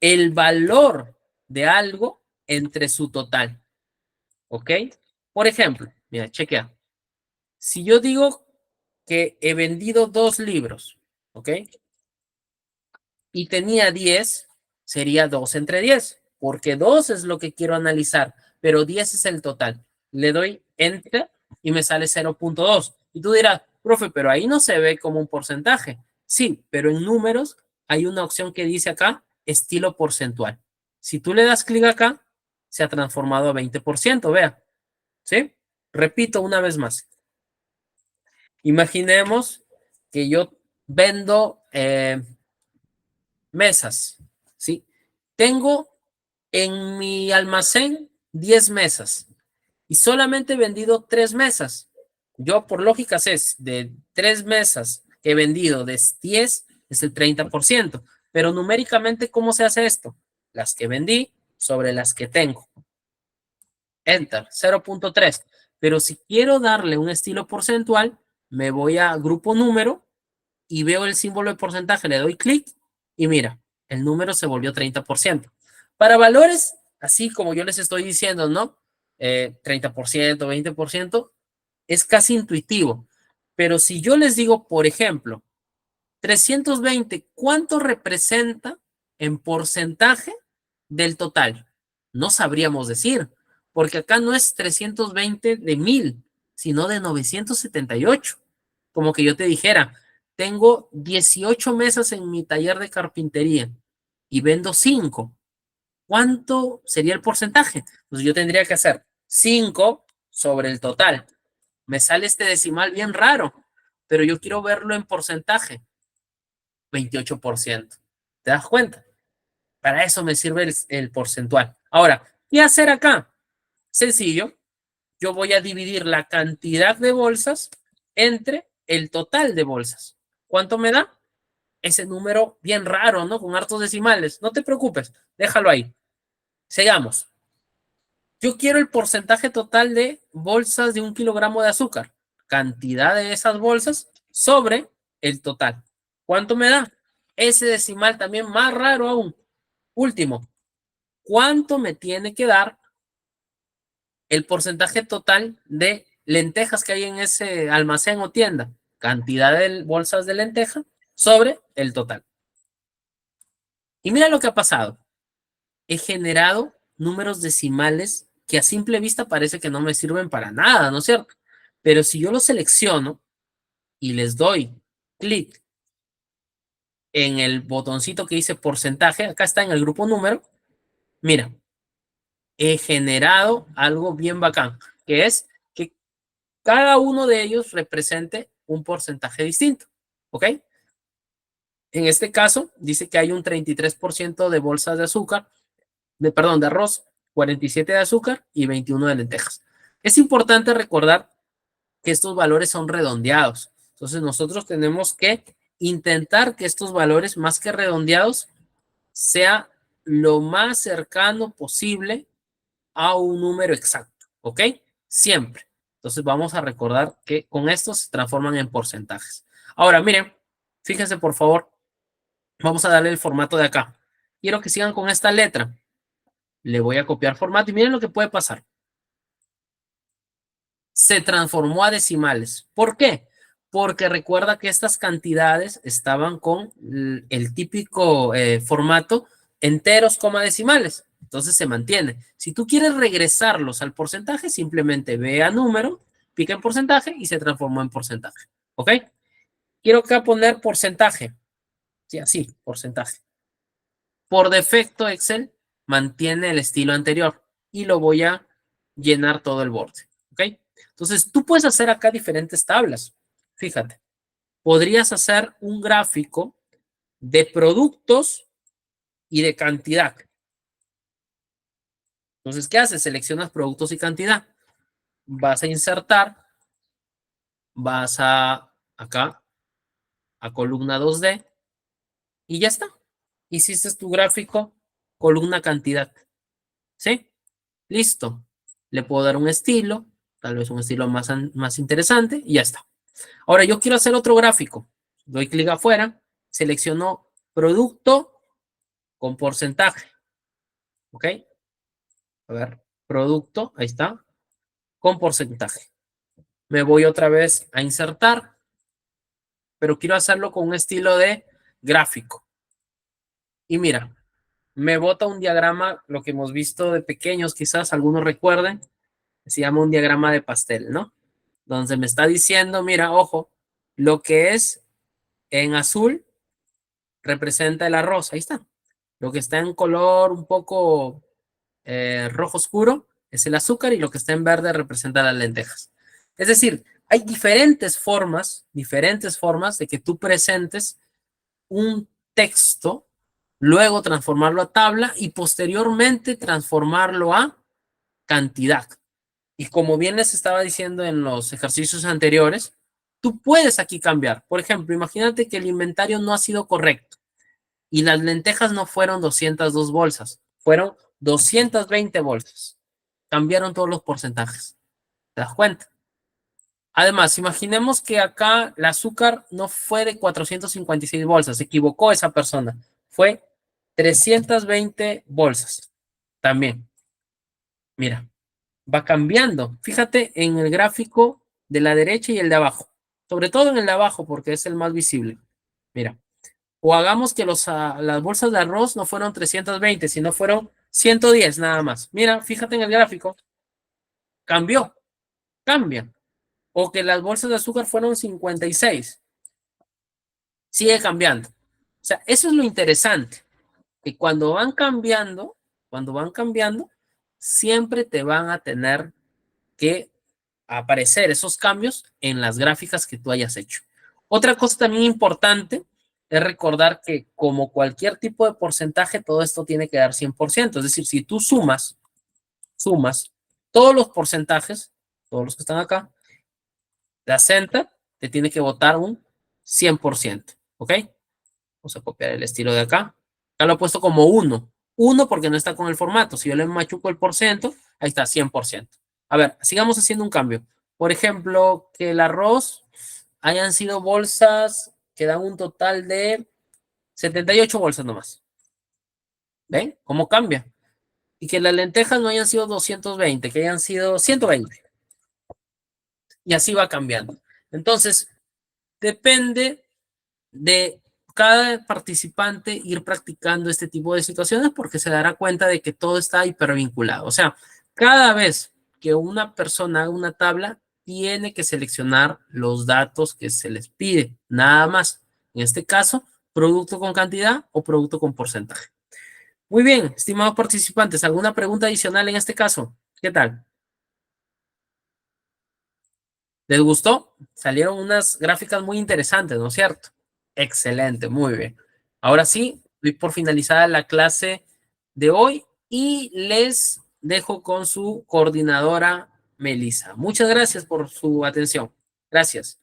el valor de algo entre su total. ¿Ok? Por ejemplo, mira, chequea. Si yo digo que he vendido 2 libros, ¿ok? Y tenía 10, sería 2 entre 10, porque 2 es lo que quiero analizar, pero 10 es el total. Le doy enter y me sale 0.2. Y tú dirás, profe, pero ahí no se ve como un porcentaje. Sí, pero en números hay una opción que dice acá, estilo porcentual. Si tú le das clic acá, se ha transformado a 20%, vea. ¿Sí? Repito una vez más. Imaginemos que yo vendo mesas, ¿sí? Tengo En mi almacén, 10 mesas. Y solamente he vendido 3 mesas. Yo, por lógica, sé, de 3 mesas que he vendido de 10 es el 30%. Pero numéricamente, ¿cómo se hace esto? Las que vendí sobre las que tengo. Enter, 0.3. Pero si quiero darle un estilo porcentual, me voy a grupo número y veo el símbolo de porcentaje, le doy clic y mira, el número se volvió 30%. Para valores, así como yo les estoy diciendo, ¿no? 30%, 20%, es casi intuitivo. Pero si yo les digo, por ejemplo, 320, ¿cuánto representa en porcentaje del total? No sabríamos decir, porque acá no es 320 de 1000, sino de 978. Como que yo te dijera, tengo 18 mesas en mi taller de carpintería y vendo 5. ¿Cuánto sería el porcentaje? Pues yo tendría que hacer 5 sobre el total. Me sale este decimal bien raro, pero yo quiero verlo en porcentaje. 28%. ¿Te das cuenta? Para eso me sirve el porcentual. Ahora, ¿qué hacer acá? Sencillo. Yo voy a dividir la cantidad de bolsas entre el total de bolsas. ¿Cuánto me da? Ese número bien raro, ¿no? Con hartos decimales. No te preocupes, déjalo ahí. Sigamos. Yo quiero el porcentaje total de bolsas de 1 kilogramo de azúcar. Cantidad de esas bolsas sobre el total. ¿Cuánto me da? Ese decimal también más raro aún. Último, ¿cuánto me tiene que dar el porcentaje total de lentejas que hay en ese almacén o tienda? Cantidad de bolsas de lenteja sobre el total. Y mira lo que ha pasado. He generado números decimales que a simple vista parece que no me sirven para nada, ¿no es cierto? Pero si yo los selecciono y les doy clic en el botoncito que dice porcentaje, acá está en el grupo número, mira, he generado algo bien bacán, que es que cada uno de ellos represente un porcentaje distinto, ¿ok? En este caso, dice que hay un 33% de bolsas de azúcar, perdón, de arroz, 47 de azúcar y 21 de lentejas. Es importante recordar que estos valores son redondeados. Entonces, nosotros tenemos que intentar que estos valores, más que redondeados, sea lo más cercano posible a un número exacto, ¿ok? Siempre. Entonces vamos a recordar que con estos se transforman en porcentajes. Ahora, miren, fíjense por favor, vamos a darle el formato de acá. Quiero que sigan con esta letra. Le voy a copiar formato y miren lo que puede pasar. Se transformó a decimales. ¿Por qué? Porque recuerda que estas cantidades estaban con el típico formato enteros, coma decimales. Entonces se mantiene. Si tú quieres regresarlos al porcentaje, simplemente ve a número, pica en porcentaje y se transformó en porcentaje. ¿Ok? Quiero acá poner porcentaje. Sí, así, porcentaje. Por defecto, Excel mantiene el estilo anterior y lo voy a llenar todo el borde. ¿Ok? Entonces, tú puedes hacer acá diferentes tablas. Fíjate, podrías hacer un gráfico de productos y de cantidad. Entonces, ¿qué haces? Seleccionas productos y cantidad. Vas a insertar, vas a acá, a columna 2D y ya está. Hiciste tu gráfico, columna cantidad. ¿Sí? Listo. Le puedo dar un estilo, tal vez un estilo más interesante y ya está. Ahora yo quiero hacer otro gráfico. Doy clic afuera, selecciono producto con porcentaje. ¿Ok? A ver, producto, ahí está, con porcentaje. Me voy otra vez a insertar, pero quiero hacerlo con un estilo de gráfico. Y mira, me bota un diagrama, lo que hemos visto de pequeños, quizás algunos recuerden, se llama un diagrama de pastel, ¿no? Donde me está diciendo, mira, ojo, lo que es en azul representa el arroz, ahí está. Lo que está en color un poco rojo oscuro es el azúcar y lo que está en verde representa las lentejas. Es decir, hay diferentes formas de que tú presentes un texto luego transformarlo a tabla y posteriormente transformarlo a cantidad. Y como bien les estaba diciendo en los ejercicios anteriores, tú puedes aquí cambiar. Por ejemplo, imagínate que el inventario no ha sido correcto y las lentejas no fueron 202 bolsas, fueron 220 bolsas. Cambiaron todos los porcentajes. ¿Te das cuenta? Además, imaginemos que acá el azúcar no fue de 456 bolsas, se equivocó esa persona, fue 320 bolsas. También, mira, va cambiando. Fíjate en el gráfico de la derecha y el de abajo, sobre todo en el de abajo porque es el más visible. Mira, o hagamos que las bolsas de arroz no fueron 320, sino fueron 110 nada más. Mira, fíjate en el gráfico, cambió, cambia. O que las bolsas de azúcar fueron 56, sigue cambiando. O sea, eso es lo interesante, que cuando van cambiando, siempre te van a tener que aparecer esos cambios en las gráficas que tú hayas hecho. Otra cosa también importante es recordar que como cualquier tipo de porcentaje, todo esto tiene que dar 100%. Es decir, si tú sumas todos los porcentajes, todos los que están acá, la Center te tiene que votar un 100%, ¿ok? Vamos a copiar el estilo de acá. Acá lo he puesto como 1. 1 porque no está con el formato. Si yo le machuco el porcento, ahí está, 100%. A ver, sigamos haciendo un cambio. Por ejemplo, que el arroz hayan sido bolsas que dan un total de 78 bolsas nomás. ¿Ven? ¿Cómo cambia? Y que las lentejas no hayan sido 220, que hayan sido 120. Y así va cambiando. Entonces, depende de cada participante ir practicando este tipo de situaciones porque se dará cuenta de que todo está hipervinculado. O sea, cada vez que una persona haga una tabla, tiene que seleccionar los datos que se les pide, nada más. En este caso, producto con cantidad o producto con porcentaje. Muy bien, estimados participantes, ¿alguna pregunta adicional en este caso? ¿Qué tal? ¿Les gustó? Salieron unas gráficas muy interesantes, ¿no es cierto? Excelente, muy bien. Ahora sí, doy por finalizada la clase de hoy y les dejo con su coordinadora, Melissa. Muchas gracias por su atención. Gracias.